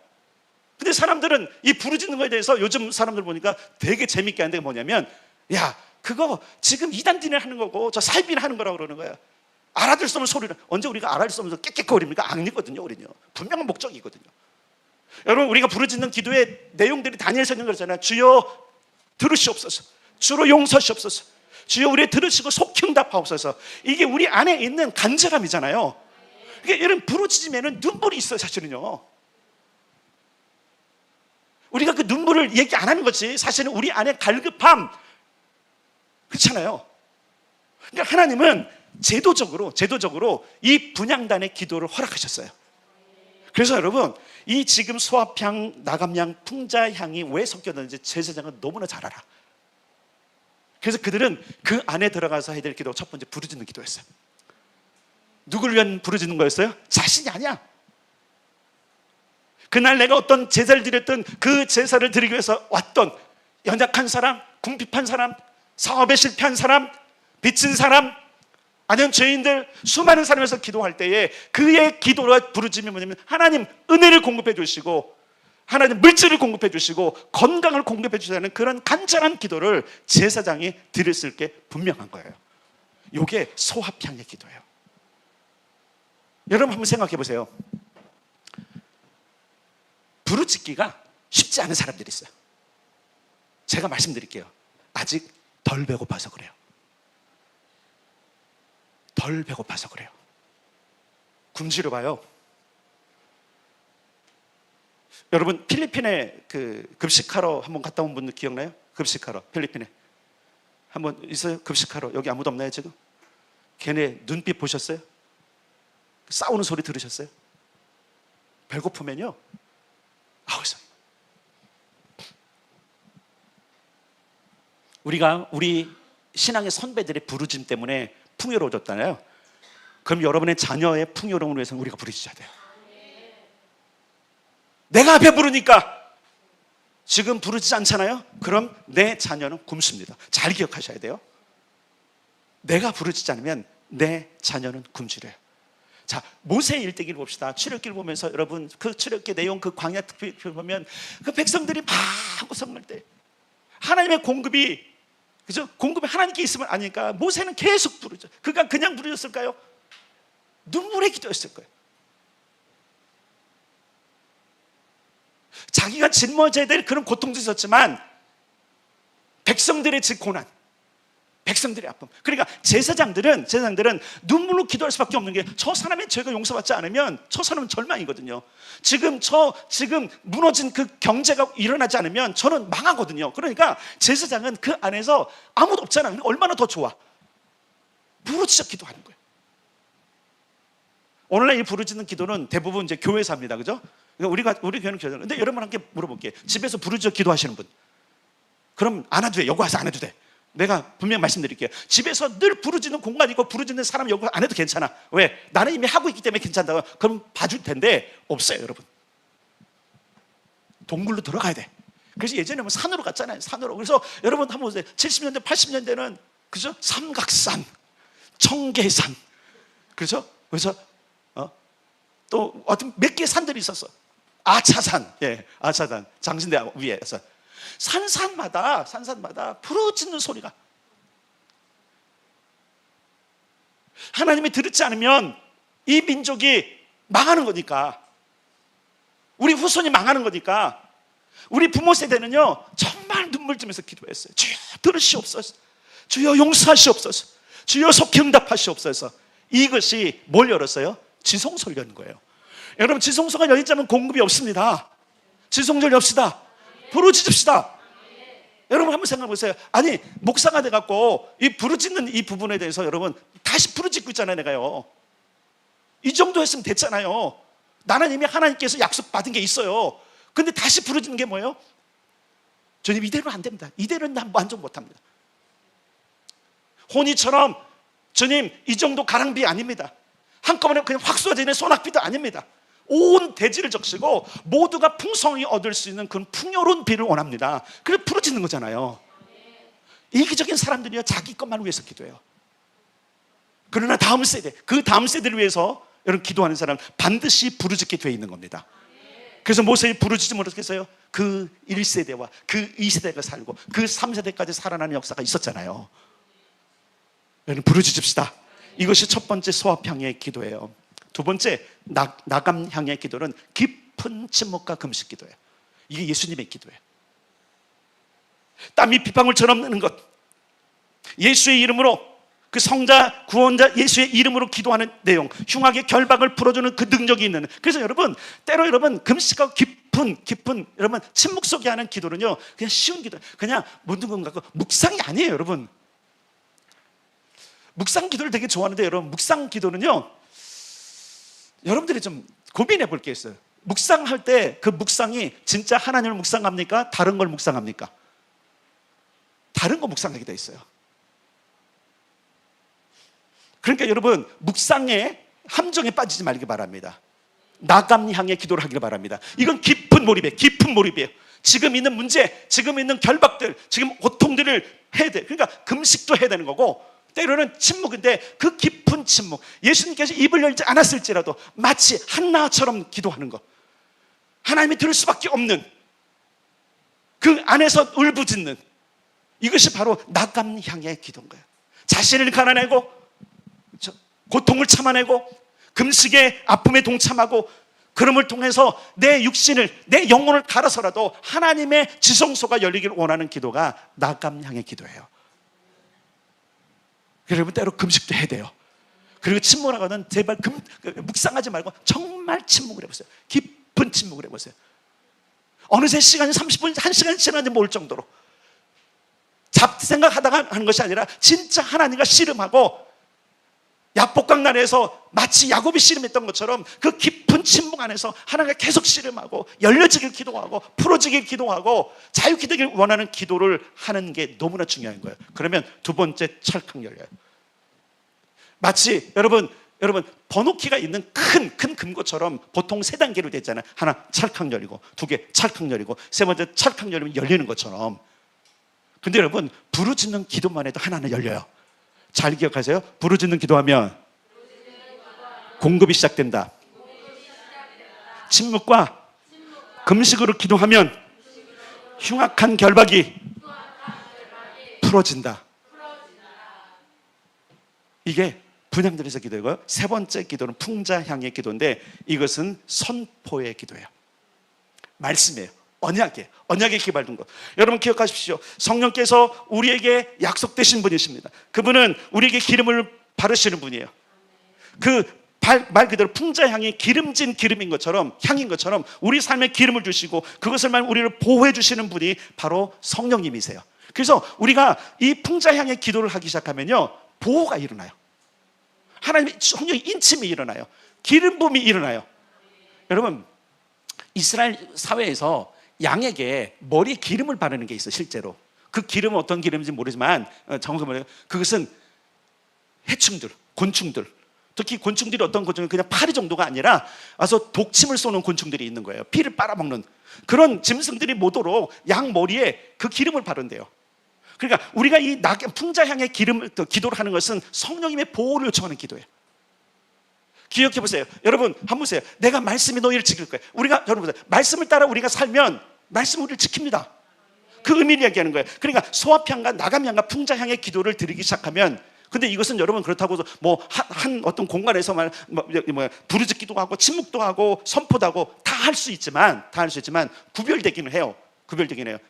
근데 사람들은 이 부르짖는 거에 대해서 요즘 사람들 보니까 되게 재밌게 하는 게 뭐냐면, 야, 그거 지금 이단디네 하는 거고 저 살비는 하는 거라고 그러는 거예요. 알아들 수 없는 소리를. 언제 우리가 알아들 수 없는 깨끗거립니까? 아니거든요. 우리는요, 분명한 목적이거든요. 여러분, 우리가 부르짖는 기도의 내용들이 다니엘서는 그러잖아요. 주여 들으시옵소서. 주로 용서시옵소서. 주여 우리 들으시고 속행답하옵소서. 이게 우리 안에 있는 간절함이잖아요. 그러니까 여러분, 부르짖으면 눈물이 있어요. 사실은요. 우리가 그 눈물을 얘기 안 하는 거지. 사실은 우리 안에 갈급함, 그렇잖아요. 그러니까 하나님은 제도적으로 이 분향단의 기도를 허락하셨어요. 그래서 여러분, 이 지금 소합향, 나감향, 풍자향이 왜 섞였는지 제사장은 너무나 잘 알아. 그래서 그들은 그 안에 들어가서 해야 될 기도가 첫 번째 부르짖는 기도였어요. 누구를 위한 부르짖는 거였어요? 자신이 아니야. 그날 내가 어떤 제사를 드렸던 그 제사를 드리기 위해서 왔던 연약한 사람, 궁핍한 사람, 사업에 실패한 사람, 빚진 사람, 아니면 죄인들, 수많은 사람에서 기도할 때에 그의 기도가 부르짖으면 뭐냐면 하나님 은혜를 공급해 주시고 하나님 물질을 공급해 주시고 건강을 공급해 주시는 그런 간절한 기도를 제사장이 드렸을 게 분명한 거예요. 이게 소합향의 기도예요. 여러분 한번 생각해 보세요. 부르짖기가 쉽지 않은 사람들이 있어요. 제가 말씀드릴게요. 아직 덜 배고파서 그래요. 덜 배고파서 그래요. 굶주려 봐요. 여러분 필리핀에 그 급식하러 한번 갔다 온 분들 기억나요? 급식하러 필리핀에 한번 있어요? 급식하러 여기 아무도 없나요 지금? 걔네 눈빛 보셨어요? 싸우는 소리 들으셨어요? 배고프면요 아우서 우리가 우리 신앙의 선배들의 부르짖음 때문에 풍요로워졌잖아요. 그럼 여러분의 자녀의 풍요로움을 위해서 우리가 부르짖어야 돼요. 내가 배부르니까 지금 부르짖지 않잖아요. 그럼 내 자녀는 굶습니다. 잘 기억하셔야 돼요. 내가 부르짖지 않으면 내 자녀는 굶주려요. 자, 모세의 일대기를 봅시다. 출애굽기를 보면서 여러분 그 출애굽기 내용 그 광야 특별을 보면 그 백성들이 막 고성할 때 하나님의 공급이 그죠? 공급이 하나님께 있으면 아니니까 모세는 계속 부르죠. 그가 그냥 부르셨을까요? 눈물의 기도였을 거예요. 자기가 짊어져야 될 그런 고통도 있었지만 백성들의 고난, 백성들의 아픔. 그러니까 제사장들은 눈물로 기도할 수밖에 없는 게 저 사람의 죄가 용서받지 않으면 저 사람은 절망이거든요. 지금 무너진 그 경제가 일어나지 않으면 저는 망하거든요. 그러니까 제사장은 그 안에서 아무도 없잖아. 얼마나 더 좋아. 부르짖어 기도하는 거예요. 오늘날 이 부르짖는 기도는 대부분 이제 교회에서 합니다. 그죠? 그러니까 우리 교회는 교회잖아요. 근데 여러분한테 물어볼게요. 집에서 부르짖어 기도하시는 분. 그럼 안 해도 돼. 여기 와서 안 해도 돼. 내가 분명히 말씀드릴게요. 집에서 늘 부르짖는 공간 있고 부르짖는 사람 여기 안 해도 괜찮아. 왜? 나는 이미 하고 있기 때문에 괜찮다고. 그럼 봐줄 텐데 없어요, 여러분. 동굴로 들어가야 돼. 그래서 예전에 뭐 산으로 갔잖아요. 산으로. 그래서 여러분 한번 보세요. 70년대, 80년대는 그죠? 삼각산, 청계산, 그죠? 그래서 또 어떤 몇 개의 산들이 있었어. 아차산, 예, 아차산, 장신대 위에서. 산산마다 부르짖는 소리가 하나님이 들었지 않으면 이 민족이 망하는 거니까 우리 후손이 망하는 거니까 우리 부모 세대는요 정말 눈물 흘리면서 기도했어요. 주여 들으시옵소서, 주여 용서하시옵소서, 주여 속히 응답하시옵소서. 이것이 뭘 열었어요? 지성소를 여는 거예요. 여러분 지성소가 열리자면 공급이 없습니다. 지성소를 엽시다. 부르짖읍시다. 여러분 한번 생각해 보세요. 아니 목사가 돼갖고 이 부르짖는 이 부분에 대해서 여러분 다시 부르짖고 있잖아요. 내가요 이 정도 했으면 됐잖아요. 나는 이미 하나님께서 약속받은 게 있어요. 근데 다시 부르짖는 게 뭐예요? 주님 이대로 안 됩니다. 이대로는 난 완전 못합니다. 혼이처럼 주님 이 정도 가랑비 아닙니다. 한꺼번에 그냥 확 쏟아지는 소낙비도 아닙니다. 온 대지를 적시고 모두가 풍성히 얻을 수 있는 그런 풍요로운 비를 원합니다. 그래서 부르짖는 거잖아요. 이기적인 사람들이요 자기 것만 위해서 기도해요. 그러나 다음 세대, 그 다음 세대를 위해서 여러분 기도하는 사람 반드시 부르짖게 되어 있는 겁니다. 그래서 모세의 부르짖음을 어떻게 했어요? 그 1세대와 그 2세대가 살고 그 3세대까지 살아나는 역사가 있었잖아요. 여러분 부르짖읍시다. 이것이 첫 번째 소합향의 기도예요. 두 번째 나감향의 기도는 깊은 침묵과 금식 기도예요. 이게 예수님의 기도예요. 땀이 빗방울처럼 흐르는 것, 예수의 이름으로 그 성자 구원자 예수의 이름으로 기도하는 내용, 흉악의 결박을 풀어주는 그 능력이 있는. 그래서 여러분 때로 여러분 금식하고 깊은 깊은 여러분 침묵 속에 하는 기도는요 그냥 쉬운 기도, 그냥 모든 건 갖고 묵상이 아니에요. 여러분 묵상 기도를 되게 좋아하는데 여러분 묵상 기도는요 여러분들이 좀 고민해 볼 게 있어요. 묵상할 때 그 묵상이 진짜 하나님을 묵상합니까? 다른 걸 묵상합니까? 다른 거 묵상하게 돼 있어요. 그러니까 여러분 묵상의 함정에 빠지지 말기 바랍니다. 나감 향해 기도를 하길 바랍니다. 이건 깊은 몰입이에요. 지금 있는 문제, 지금 있는 결박들, 지금 고통들을 해야 돼. 그러니까 금식도 해야 되는 거고 때로는 침묵인데 그 깊은 침묵, 예수님께서 입을 열지 않았을지라도 마치 한나처럼 기도하는 것, 하나님이 들을 수밖에 없는 그 안에서 울부짖는 이것이 바로 나감 향의 기도인 거예요. 자신을 가난하고 고통을 참아내고 금식의 아픔에 동참하고 그럼을 통해서 내 육신을, 내 영혼을 갈아서라도 하나님의 지성소가 열리길 원하는 기도가 나감 향의 기도예요. 여러분 때로 금식도 해야 돼요. 그리고 침묵하거든 제발 묵상하지 말고 정말 침묵을 해보세요. 깊은 침묵을 해보세요. 어느새 시간이 30분, 1시간 지나는지 모를 정도로 잡생각하다가 하는 것이 아니라 진짜 하나님과 씨름하고 야복강단에서 마치 야곱이 씨름했던 것처럼 그 깊은 침묵 안에서 하나님과 계속 씨름하고 열려지길 기도하고 풀어지길 기도하고 자유케 되길 원하는 기도를 하는 게 너무나 중요한 거예요. 그러면 두 번째 찰칵 열려요. 마치 여러분 번호키가 있는 큰 금고처럼 보통 세 단계로 되잖아요. 하나 찰칵 열리고, 두 개 찰칵 열리고, 세 번째 찰칵 열리면 열리는 것처럼. 근데 여러분 부르짖는 기도만 해도 하나는 열려요. 잘 기억하세요. 부르짖는 기도하면 공급이 시작된다. 침묵과 금식으로 기도하면 흉악한 결박이 풀어진다. 이게 분향들에서 기도이고요. 세 번째 기도는 풍자향의 기도인데 이것은 선포의 기도예요. 말씀이에요. 언약에 기발된 것. 여러분 기억하십시오. 성령께서 우리에게 약속되신 분이십니다. 그분은 우리에게 기름을 바르시는 분이에요. 말 그대로 풍자향이 기름진 기름인 것처럼, 향인 것처럼 우리 삶에 기름을 주시고 그것을 우리를 보호해 주시는 분이 바로 성령님이세요. 그래서 우리가 이 풍자향의 기도를 하기 시작하면요 보호가 일어나요. 하나님의 성령의 인침이 일어나요. 기름 부음이 일어나요. 여러분 이스라엘 사회에서 양에게 머리에 기름을 바르는 게 있어요. 실제로 그 기름은 어떤 기름인지 모르지만 정확히 말해요. 그것은 해충들, 곤충들, 특히 곤충들이 어떤 곤충은 그냥 파리 정도가 아니라 와서 독침을 쏘는 곤충들이 있는 거예요. 피를 빨아먹는 그런 짐승들이 못 오도록 양 머리에 그 기름을 바른대요. 그러니까 우리가 이 풍자향의 기도를 하는 것은 성령님의 보호를 요청하는 기도예요. 기억해 보세요. 여러분 한번 보세요. 내가 말씀이 너희를 지킬 거예요. 여러분 보세요. 말씀을 따라 우리가 살면 말씀은 우리를 지킵니다. 그 의미를 얘기하는 거예요. 그러니까 소합향과 나감향과 풍자향의 기도를 드리기 시작하면, 근데 이것은 여러분 그렇다고 한 어떤 공간에서 부르짖기도 하고 침묵도 하고 선포도 하고 다 할 수 있지만 구별되기는 해요.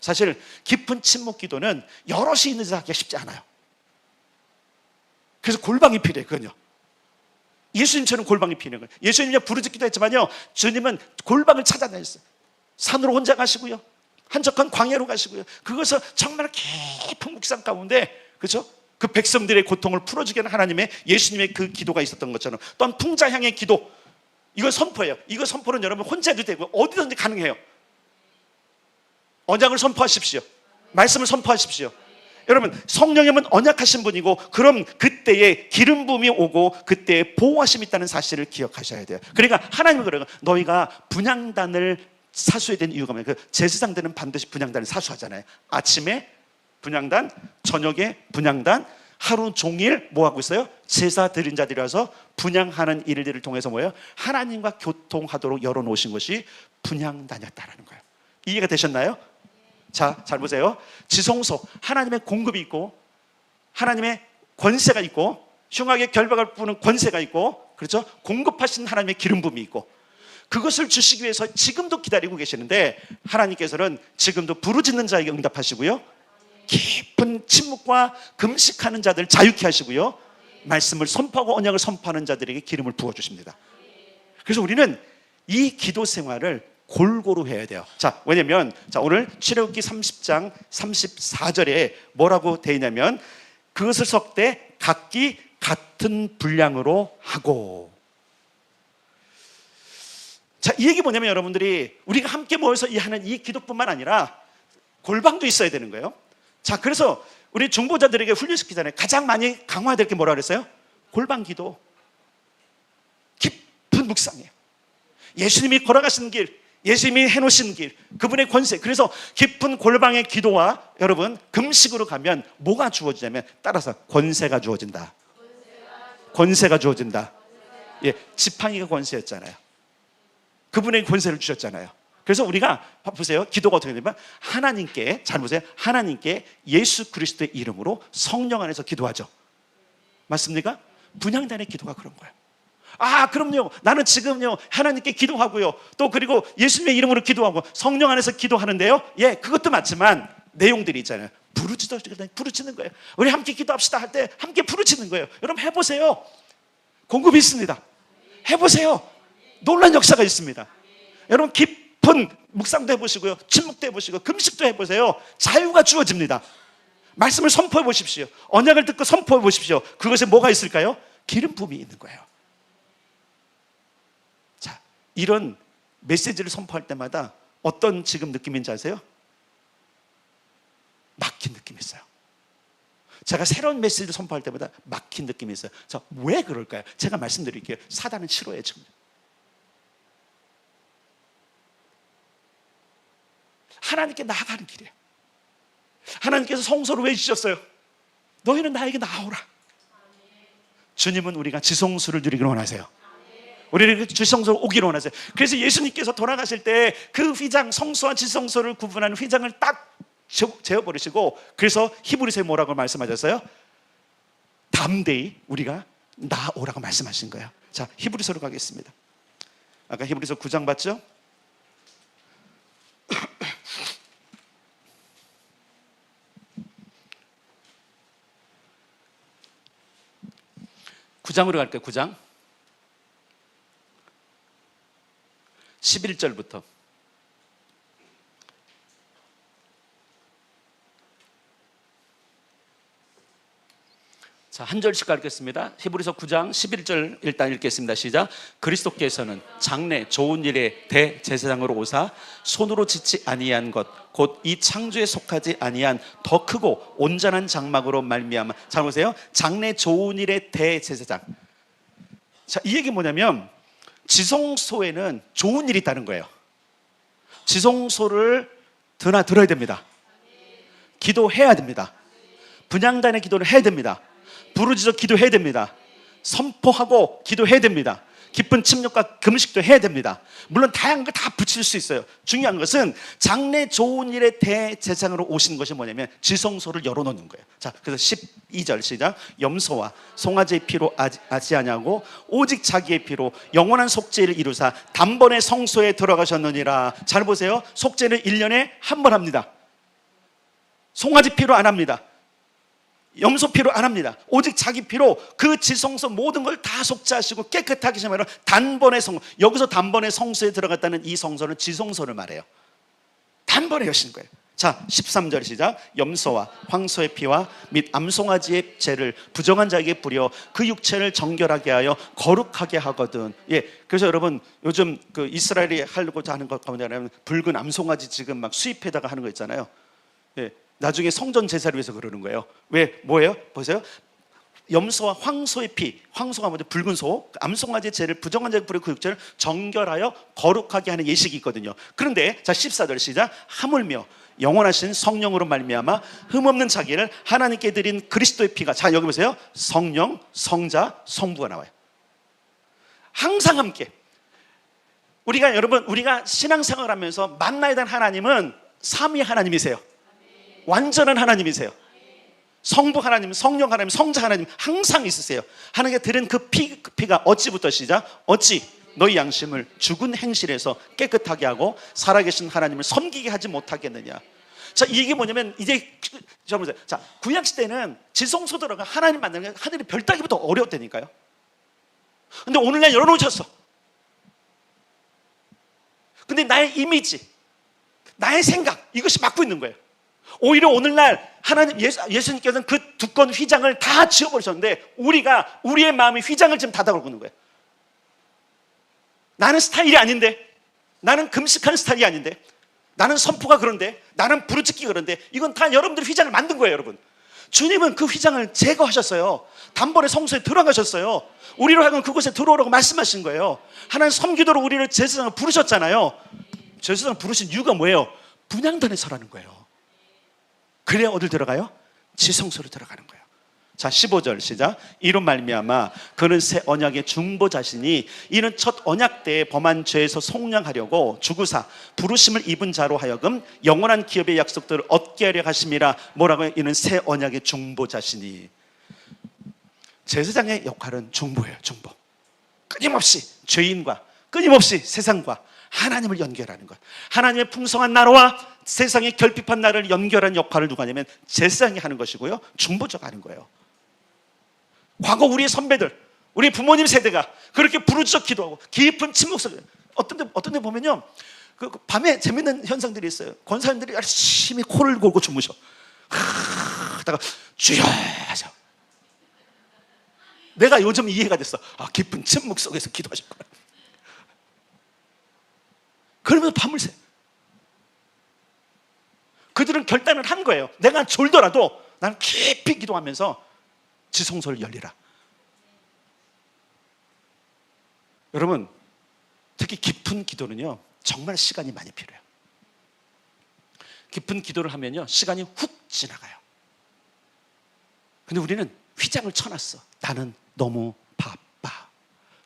사실 깊은 침묵 기도는 여럿이 있는 데서 하기가 쉽지 않아요. 그래서 골방이 필요해요. 그건요. 예수님처럼 골방이 필요한 거예요. 예수님이 부르짖기도 했지만요 주님은 골방을 찾아다녔어요. 산으로 혼자 가시고요, 한적한 광야로 가시고요. 그것을 정말 깊은 묵상 가운데 그렇죠? 그 백성들의 고통을 풀어주게 하는 하나님의 예수님의 그 기도가 있었던 것처럼 또한 풍자향의 기도, 이건 선포예요. 이거 선포는 여러분 혼자 해도 되고 어디든지 가능해요. 언약을 선포하십시오. 말씀을 선포하십시오. 여러분 성령님은 언약하신 분이고 그럼 그때에 기름 부음이 오고 그때에 보호하심이 있다는 사실을 기억하셔야 돼요. 그러니까 하나님은 그래요. 너희가 분향단을 사수해야 되는 이유가 뭐냐면 제사장들은 반드시 분향단을 사수하잖아요. 아침에 분향단, 저녁에 분향단, 하루 종일 뭐 하고 있어요? 제사 드린 자들이 와서 분향하는 일들을 통해서 뭐예요? 하나님과 교통하도록 열어놓으신 것이 분향단이었다라는 거예요. 이해가 되셨나요? 자, 잘 보세요. 지성소, 하나님의 공급이 있고 하나님의 권세가 있고 흉악의 결박을 부는 권세가 있고 그렇죠? 공급하신 하나님의 기름 부음이 있고 그것을 주시기 위해서 지금도 기다리고 계시는데 하나님께서는 지금도 부르짖는 자에게 응답하시고요, 깊은 침묵과 금식하는 자들 자유케 하시고요, 말씀을 선포하고 언약을 선포하는 자들에게 기름을 부어주십니다. 그래서 우리는 이 기도 생활을 골고루 해야 돼요. 자, 왜냐면 자, 오늘 출애굽기 30장 34절에 뭐라고 되어 있냐면 그것을 섞되 각기 같은 분량으로 하고. 자, 이 얘기 뭐냐면 여러분들이 우리가 함께 모여서 하는 이 기도뿐만 아니라 골방도 있어야 되는 거예요. 자, 그래서 우리 중보자들에게 훈련시키잖아요. 가장 많이 강화될 게 뭐라 그랬어요? 골방 기도. 깊은 묵상이에요. 예수님이 걸어가신 길, 예수님이 해놓으신 길, 그분의 권세. 그래서 깊은 골방의 기도와 여러분 금식으로 가면 뭐가 주어지냐면 따라서 권세가 주어진다. 권세가 주어진다. 예, 지팡이가 권세였잖아요. 그분의 권세를 주셨잖아요. 그래서 우리가 보세요. 기도가 어떻게 되냐면 하나님께, 잘 보세요. 하나님께 예수 그리스도의 이름으로 성령 안에서 기도하죠. 맞습니까? 분향단의 기도가 그런 거예요. 아, 그럼요. 나는 지금요 하나님께 기도하고요. 또 그리고 예수님의 이름으로 기도하고 성령 안에서 기도하는데요. 예, 그것도 맞지만 내용들이 있잖아요. 부르짖는 거예요. 우리 함께 기도합시다 할 때 함께 부르짖는 거예요. 여러분 해보세요. 공급이 있습니다. 해보세요. 놀라운 역사가 있습니다. 여러분 깊은 묵상도 해보시고요, 침묵도 해보시고 금식도 해보세요. 자유가 주어집니다. 말씀을 선포해 보십시오. 언약을 듣고 선포해 보십시오. 그것에 뭐가 있을까요? 기름 부음이 있는 거예요. 자, 이런 메시지를 선포할 때마다 어떤 지금 느낌인지 아세요? 막힌 느낌이 있어요. 제가 새로운 메시지를 선포할 때마다 막힌 느낌이 있어요. 자, 왜 그럴까요? 제가 말씀드릴게요. 사단은 싫어해요, 지금. 하나님께 나아가는 길이에요. 하나님께서 성소를 왜 주셨어요? 너희는 나에게 나아오라. 주님은 우리가 지성소를 누리기를 원하세요. 우리는 지성소로 오기를 원하세요. 그래서 예수님께서 돌아가실 때 그 휘장, 성소와 지성소를 구분하는 휘장을 딱 재어버리시고, 그래서 히브리서에 뭐라고 말씀하셨어요? 담대히 우리가 나오라고 말씀하신 거예요. 자, 히브리서로 가겠습니다. 아까 히브리서 9장 봤죠? 9장으로 갈게요. 9장 11절부터. 자, 한 절씩 가르겠습니다. 히브리서 9장 11절 일단 읽겠습니다. 시작. 그리스도께서는 장래 좋은 일의 대제사장으로 오사 손으로 짓지 아니한 것 곧 이 창조에 속하지 아니한 더 크고 온전한 장막으로 말미암아. 잘 보세요. 장래 좋은 일의 대제사장. 자, 이 얘기 뭐냐면 지성소에는 좋은 일이 있다는 거예요. 지성소를 들어야 됩니다. 기도해야 됩니다. 분향단의 기도를 해야 됩니다. 부르짖어 기도해야 됩니다. 선포하고 기도해야 됩니다. 깊은 침묵과 금식도 해야 됩니다. 물론 다양한 걸 다 붙일 수 있어요. 중요한 것은 장래 좋은 일의 대제사장으로 오시는 것이 뭐냐면 지성소를 열어놓는 거예요. 자, 그래서 12절 시작. 염소와 송아지의 피로 아지 아니하고 오직 자기의 피로 영원한 속죄를 이루사 단번에 성소에 들어가셨느니라. 잘 보세요. 속죄는 1년에 한 번 합니다. 송아지 피로 안 합니다. 염소 피로 안 합니다. 오직 자기 피로 그 지성소 모든 걸 다 속죄하시고 깨끗하게 하시면 단번에 여기서 단번에 성소에 들어갔다는 이 성소는 지성소를 말해요. 단번에 여신 거예요. 자, 13절 시작. 염소와 황소의 피와 및 암송아지의 죄를 부정한 자에게 뿌려 그 육체를 정결하게 하여 거룩하게 하거든. 예, 그래서 여러분 요즘 그 이스라엘이 하려고자 하는 것 가운데 하나는 붉은 암송아지 지금 막 수입해다가 하는 거 있잖아요. 예, 나중에 성전 제사를 위해서 그러는 거예요. 왜? 뭐예요? 보세요. 염소와 황소의 피, 황소가 먼저 붉은 소, 암송아지의 죄를 부정한 자에게 뿌려 그 육체를 정결하여 거룩하게 하는 예식이 있거든요. 그런데 자, 14절 시작. 하물며 영원하신 성령으로 말미암아 흠없는 자기를 하나님께 드린 그리스도의 피가. 자, 여기 보세요. 성령, 성자, 성부가 나와요. 항상 함께. 우리가 신앙생활을 하면서 만나야 되는 하나님은 삼위 하나님이세요. 완전한 하나님이세요. 성부 하나님, 성령 하나님, 성자 하나님 항상 있으세요. 하나님께 드린 그 피가 어찌부터 시작? 어찌 너희 양심을 죽은 행실에서 깨끗하게 하고 살아계신 하나님을 섬기게 하지 못하겠느냐. 자, 이게 뭐냐면 이제 자, 구약시대는 지성소 들어가 하나님 만나는 게 하늘이 별 따기부터 어려웠다니까요. 근데 오늘날 열어놓으셨어. 근데 나의 이미지, 나의 생각, 이것이 막고 있는 거예요. 오히려 오늘날 하나님, 예수님께서는 그 두꺼운 휘장을 다 지워버리셨는데 우리의 마음이 휘장을 지금 닫아걸고 있는 거예요. 나는 스타일이 아닌데, 나는 금식하는 스타일이 아닌데, 나는 선포가 그런데, 나는 부르짖기 그런데, 이건 다 여러분들이 휘장을 만든 거예요. 여러분, 주님은 그 휘장을 제거하셨어요. 단번에 성소에 들어가셨어요. 우리로 하여금 그곳에 들어오라고 말씀하신 거예요. 하나님 섬기도록 우리를 제사장을 부르셨잖아요. 제사장을 부르신 이유가 뭐예요? 분향단에 서라는 거예요. 그래야 어딜 들어가요? 지성소로 들어가는 거예요. 자, 15절 시작. 이로 말미암아 그는 새 언약의 중보자시니 이는 첫 언약 때에 범한 죄에서 속량하려고 주구사 부르심을 입은 자로 하여금 영원한 기업의 약속들을 얻게 하려 하심이라. 뭐라고요? 이는 새 언약의 중보자시니. 제사장의 역할은 중보예요. 중보. 끊임없이 죄인과 끊임없이 세상과 하나님을 연결하는 것. 하나님의 풍성한 나라와 세상의 결핍한 나라를 연결하는 역할을 누가 하냐면 제사장이 하는 것이고요, 중보자가 하는 거예요. 과거 우리의 선배들, 우리 부모님 세대가 그렇게 부르짖어 기도하고 깊은 침묵 속에, 어떤 데 보면요, 그 밤에 재밌는 현상들이 있어요. 권사님들이 열심히 코를 골고 주무셔. 하다가 주여 하죠. 내가 요즘 이해가 됐어. 깊은 침묵 속에서 기도하셨구나. 그러면서 밤을 새. 그들은 결단을 한 거예요. 내가 졸더라도 나는 깊이 기도하면서 지성소를 열리라. 여러분, 특히 깊은 기도는요, 정말 시간이 많이 필요해요. 깊은 기도를 하면요, 시간이 훅 지나가요. 근데 우리는 휘장을 쳐놨어. 나는 너무 바빠.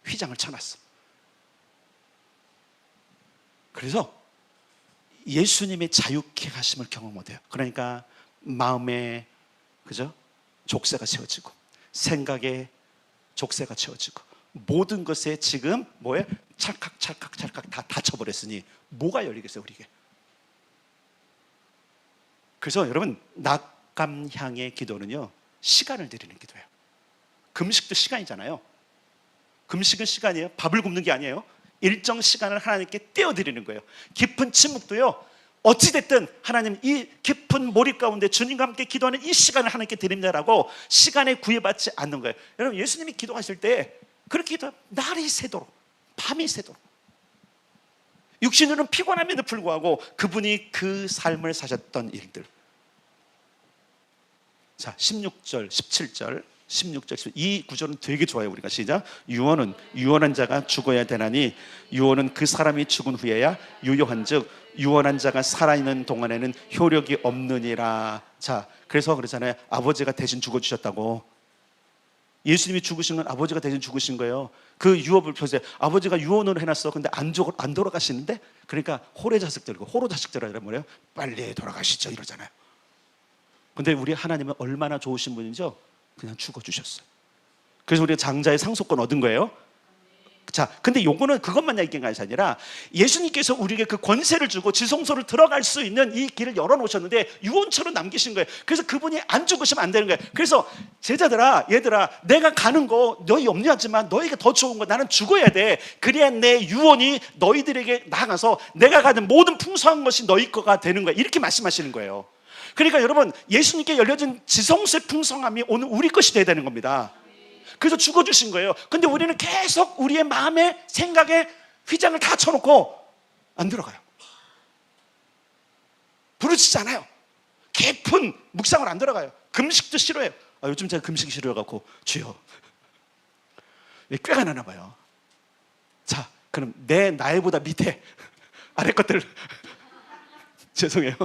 휘장을 쳐놨어. 그래서 예수님의 자유케 하심을 경험 못해요. 그러니까 마음에, 그죠? 족쇄가 채워지고, 생각에 족쇄가 채워지고, 모든 것에 지금 뭐예요? 찰칵 다 닫혀버렸으니 뭐가 열리겠어요, 우리에게? 그래서 여러분, 낙감향의 기도는요, 시간을 드리는 기도예요. 금식도 시간이잖아요. 금식은 시간이에요. 밥을 굶는 게 아니에요. 일정 시간을 하나님께 떼어드리는 거예요. 깊은 침묵도요, 어찌됐든 하나님, 이 깊은 몰입 가운데 주님과 함께 기도하는 이 시간을 하나님께 드립니다라고 시간에 구애받지 않는 거예요. 여러분, 예수님이 기도하실 때 그렇게 기도해요. 날이 새도록, 밤이 새도록. 육신으로는 피곤함에도 불구하고 그분이 그 삶을 사셨던 일들. 자, 16절, 17절, 16절, 17절. 이 구절은 되게 좋아요. 우리가 시작. 유언한 자가 죽어야 되나니 유언은 그 사람이 죽은 후에야 유효한즉 유언한 자가 살아있는 동안에는 효력이 없느니라. 자, 그래서 그러잖아요. 아버지가 대신 죽어주셨다고. 예수님이 죽으신 건 아버지가 대신 죽으신 거예요. 그 유업을 보세요. 아버지가 유언을 해놨어. 근데 안 돌아가시는데, 그러니까 호로 자식들이란 말이에요. 빨리 돌아가시죠 이러잖아요. 근데 우리 하나님은 얼마나 좋으신 분인지요? 그냥 죽어주셨어요. 그래서 우리가 장자의 상속권 얻은 거예요. 자, 근데 요거는 그것만 얘기한 것이 아니라 예수님께서 우리에게 그 권세를 주고 지성소를 들어갈 수 있는 이 길을 열어놓으셨는데 유언처럼 남기신 거예요. 그래서 그분이 안 죽으시면 안 되는 거예요. 그래서 제자들아, 얘들아, 내가 가는 거 너희 염려하지만 너희가 더 좋은 거, 나는 죽어야 돼. 그래야 내 유언이 너희들에게 나가서 내가 가는 모든 풍성한 것이 너희 거가 되는 거야. 이렇게 말씀하시는 거예요. 그러니까 여러분, 예수님께 열려진 지성소의 풍성함이 오늘 우리 것이 돼야 되는 겁니다. 그래서 죽어주신 거예요. 근데 우리는 계속 우리의 마음에, 생각에 휘장을 다 쳐놓고 안 들어가요. 부르짖지 않아요. 깊은 묵상을 안 들어가요. 금식도 싫어해요. 요즘 제가 금식이 싫어갖고 주여, 꾀가 나나 봐요. 자, 그럼 내 나이보다 밑에 아래 것들 죄송해요.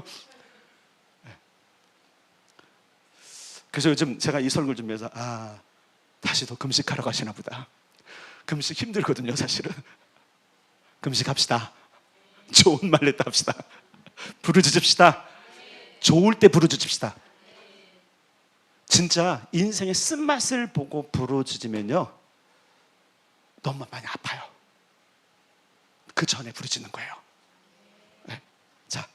그래서 요즘 제가 이 설교를 준비해서 다시 더 금식하러 가시나 보다. 금식 힘들거든요, 사실은. 금식합시다. 좋은 말 냈다 합시다. 부르짖읍시다. 좋을 때 부르짖읍시다. 진짜 인생의 쓴맛을 보고 부르짖으면요, 너무 많이 아파요. 그 전에 부르짖는 거예요. 네. 자,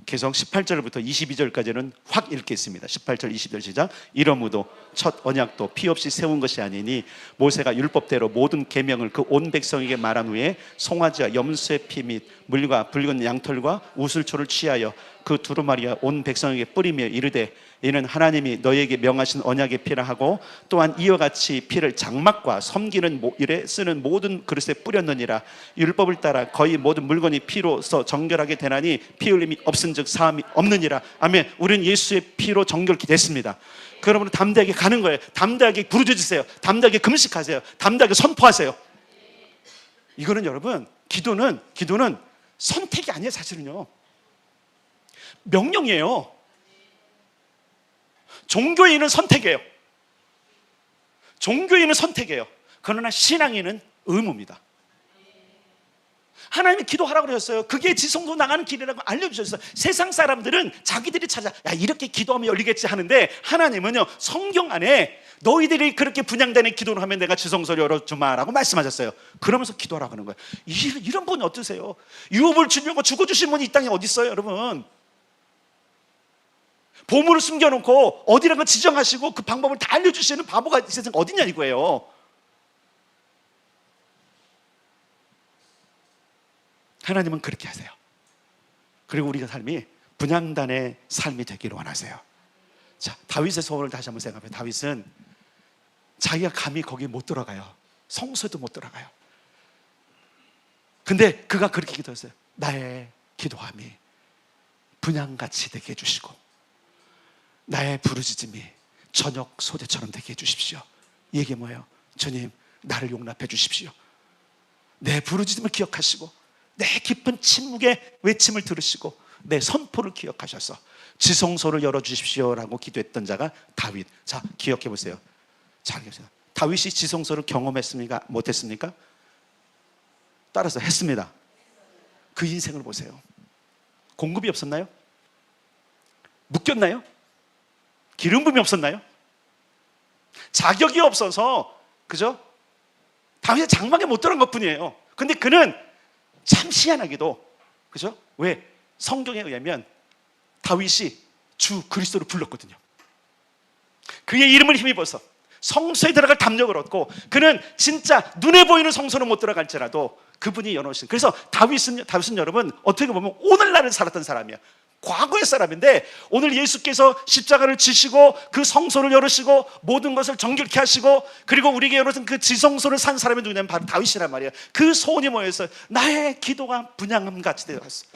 계속 18절부터 22절까지는 확 읽겠습니다. 18절 20절 시작. 이러므로 첫 언약도 피 없이 세운 것이 아니니 모세가 율법대로 모든 계명을 그 온 백성에게 말한 후에 송아지와 염소의 피 및 물과 붉은 양털과 우슬초를 취하여 그 두루마리와 온 백성에게 뿌리며 이르되 이는 하나님이 너희에게 명하신 언약의 피라 하고 또한 이와 같이 피를 장막과 섬기는 일에 쓰는 모든 그릇에 뿌렸느니라. 율법을 따라 거의 모든 물건이 피로써 정결하게 되나니 피 흘림이 없은즉 사함이 없느니라. 아멘. 우리는 예수의 피로 정결케 됐습니다. 그러므로 담대하게 가는 거예요. 담대하게 부르짖으세요. 담대하게 금식하세요. 담대하게 선포하세요. 이거는 여러분, 기도는 선택이 아니에요. 사실은요, 명령이에요. 종교인은 선택이에요. 종교인은 선택이에요. 그러나 신앙인은 의무입니다. 하나님이 기도하라고 그러셨어요. 그게 지성소 나가는 길이라고 알려주셨어요. 세상 사람들은 자기들이 찾아, 야, 이렇게 기도하면 열리겠지 하는데, 하나님은요, 성경 안에 너희들이 그렇게 분양되는 기도를 하면 내가 지성소를 열어주마라고 말씀하셨어요. 그러면서 기도하라고 하는 거예요. 이런 분이 어떠세요? 유업을 주려고 죽어주신 분이 이 땅에 어디 있어요, 여러분? 보물을 숨겨놓고 어디라고 지정하시고 그 방법을 다 알려주시는 바보가 이 세상에 어딨냐 이거예요. 하나님은 그렇게 하세요. 그리고 우리가 삶이 분향단의 삶이 되기를 원하세요. 자, 다윗의 소원을 다시 한번 생각해요. 다윗은 자기가 감히 거기 못 들어가요. 성소에도 못 들어가요. 근데 그가 그렇게 기도했어요. 나의 기도함이 분향같이 되게 해주시고 나의 부르짖음이 저녁 소대처럼 되게 해주십시오. 이게 뭐예요? 주님, 나를 용납해 주십시오. 내 부르짖음을 기억하시고 내 깊은 침묵의 외침을 들으시고 내 선포를 기억하셔서 지성소를 열어주십시오라고 기도했던 자가 다윗. 자, 기억해 보세요. 잘 기억해 보세요. 다윗이 지성소를 경험했습니까? 못했습니까? 따라서 했습니다. 그 인생을 보세요. 공급이 없었나요? 묶였나요? 기름 부음이 없었나요? 자격이 없어서, 그죠? 다윗의 장막에 못 들어간 것 뿐이에요. 근데 그는 참 희한하게도, 그죠? 왜? 성경에 의하면 다윗이 주 그리스도를 불렀거든요. 그의 이름을 힘입어서 성소에 들어갈 담력을 얻고, 그는 진짜 눈에 보이는 성소는 못 들어갈지라도 그분이 열어오신. 그래서 다윗은 여러분 어떻게 보면 오늘날을 살았던 사람이야. 과거의 사람인데 오늘 예수께서 십자가를 지시고 그 성소를 열으시고 모든 것을 정결케 하시고 그리고 우리에게 열어준 그 지성소를 산 사람이 누구냐면 바로 다윗이란 말이에요. 그 소원이 뭐였어요? 나의 기도가 분향함같이 되었어.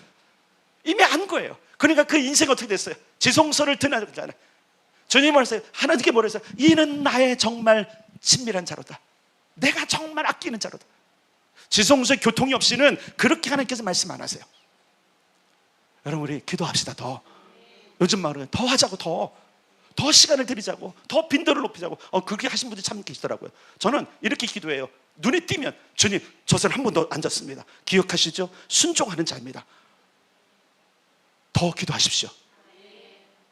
이미 안 거예요. 그러니까 그 인생이 어떻게 됐어요? 지성소를 드나들잖아요. 주님이 말했어요. 하나님께 뭐라 했어요? 이는 나의 정말 친밀한 자로다. 내가 정말 아끼는 자로다. 지성소의 교통이 없이는 그렇게 하나님께서 말씀 안 하세요. 여러분, 우리 기도합시다. 더 요즘 말은 더 하자고, 더 시간을 들이자고, 더 빈도를 높이자고. 그렇게 하신 분들이 참 계시더라고요. 저는 이렇게 기도해요. 눈에 띄면 주님, 저는 한 번 더 앉았습니다. 기억하시죠? 순종하는 자입니다. 더 기도하십시오.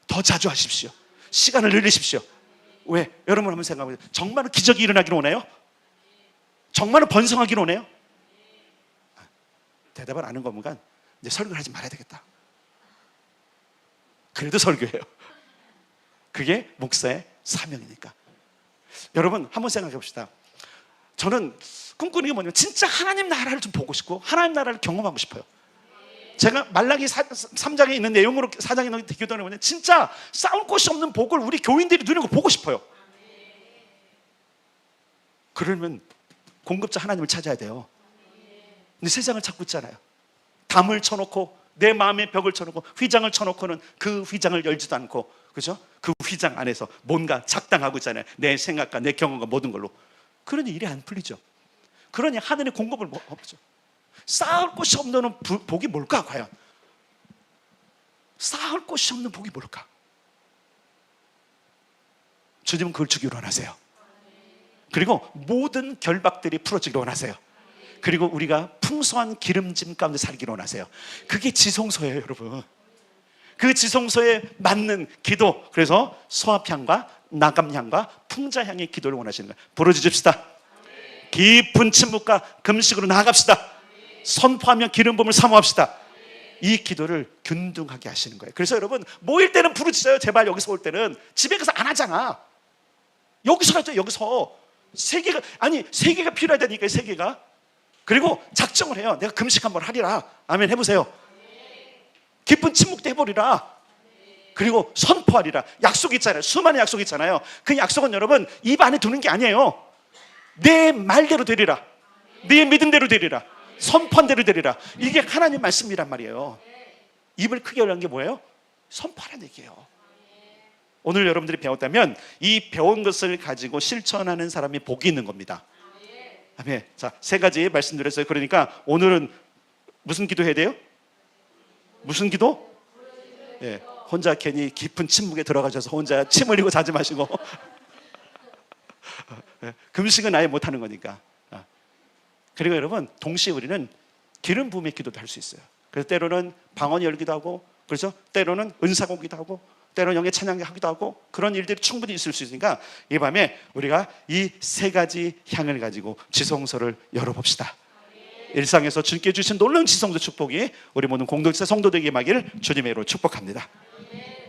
더 자주 하십시오. 시간을 늘리십시오. 왜? 여러분 한번 생각해보세요. 정말로 기적이 일어나기를 원해요? 정말로 번성하기를 원해요? 대답을 안 하는 거 보면 이제 설교를 하지 말아야 되겠다. 그래도 설교해요. 그게 목사의 사명이니까. 여러분 한번 생각해 봅시다. 저는 꿈꾸는 게 뭐냐면 진짜 하나님 나라를 좀 보고 싶고 하나님 나라를 경험하고 싶어요. 제가 말라기 3장에 있는 내용으로 4장에 있는 기도는 뭐냐면 진짜 싸울 곳이 없는 복을 우리 교인들이 누리는 거 보고 싶어요. 그러면 공급자 하나님을 찾아야 돼요. 근데 세상을 찾고 있잖아요. 담을 쳐놓고 내 마음의 벽을 쳐놓고 휘장을 쳐놓고는 그 휘장을 열지도 않고, 그죠? 그 휘장 안에서 뭔가 작당하고 있잖아요. 내 생각과 내 경험과 모든 걸로. 그러니 일이 안 풀리죠. 그러니 하늘의 공급을 없죠. 쌓을 곳이 없는 복이 뭘까 과연? 쌓을 곳이 없는 복이 뭘까? 주님은 그걸 주기로 원하세요. 그리고 모든 결박들이 풀어지기로 원하세요. 그리고 우리가 풍성한 기름짐 가운데 살기를 원하세요. 그게 지성소예요, 여러분. 그 지성소에 맞는 기도. 그래서 소합향과 나감향과 풍자향의 기도를 원하시는 거예요. 부르짖읍시다. 깊은 침묵과 금식으로 나아갑시다. 선포하며 기름 부음을 사모합시다. 이 기도를 균등하게 하시는 거예요. 그래서 여러분 모일 때는 부르짖어요. 제발 여기서 올 때는. 집에 가서 안 하잖아. 여기서 하죠. 여기서 세 개가 필요하다니까요. 세 개가. 그리고 작정을 해요. 내가 금식 한번 하리라. 아멘 해보세요. 깊은 침묵도 해버리라. 그리고 선포하리라. 약속 있잖아요. 수많은 약속 있잖아요. 그 약속은 여러분 입 안에 두는 게 아니에요. 내 말대로 되리라. 내 믿음대로 되리라. 선포한 대로 되리라. 이게 하나님 말씀이란 말이에요. 입을 크게 열는 게 뭐예요? 선포하라는 얘기예요. 오늘 여러분들이 배웠다면 이 배운 것을 가지고 실천하는 사람이 복이 있는 겁니다. 아멘. 자, 세 가지 말씀드렸어요. 그러니까 오늘은 무슨 기도 해야 돼요? 무슨 기도? 예, 혼자 괜히 깊은 침묵에 들어가셔서 혼자 침 흘리고 자지 마시고 금식은 아예 못하는 거니까. 그리고 여러분 동시에 우리는 기름 부음의 기도도 할 수 있어요. 그래서 때로는 방언이 열기도 하고, 그렇죠? 때로는 은사가 오기도 하고, 때로는 영의 찬양이 하기도 하고, 그런 일들이 충분히 있을 수 있으니까 이 밤에 우리가 이 세 가지 향을 가지고 지성소를 열어봅시다. 일상에서 주님께 주신 놀라운 지성소 축복이 우리 모든 공동체 성도들에게 임하기를 주님의 이름으로 축복합니다.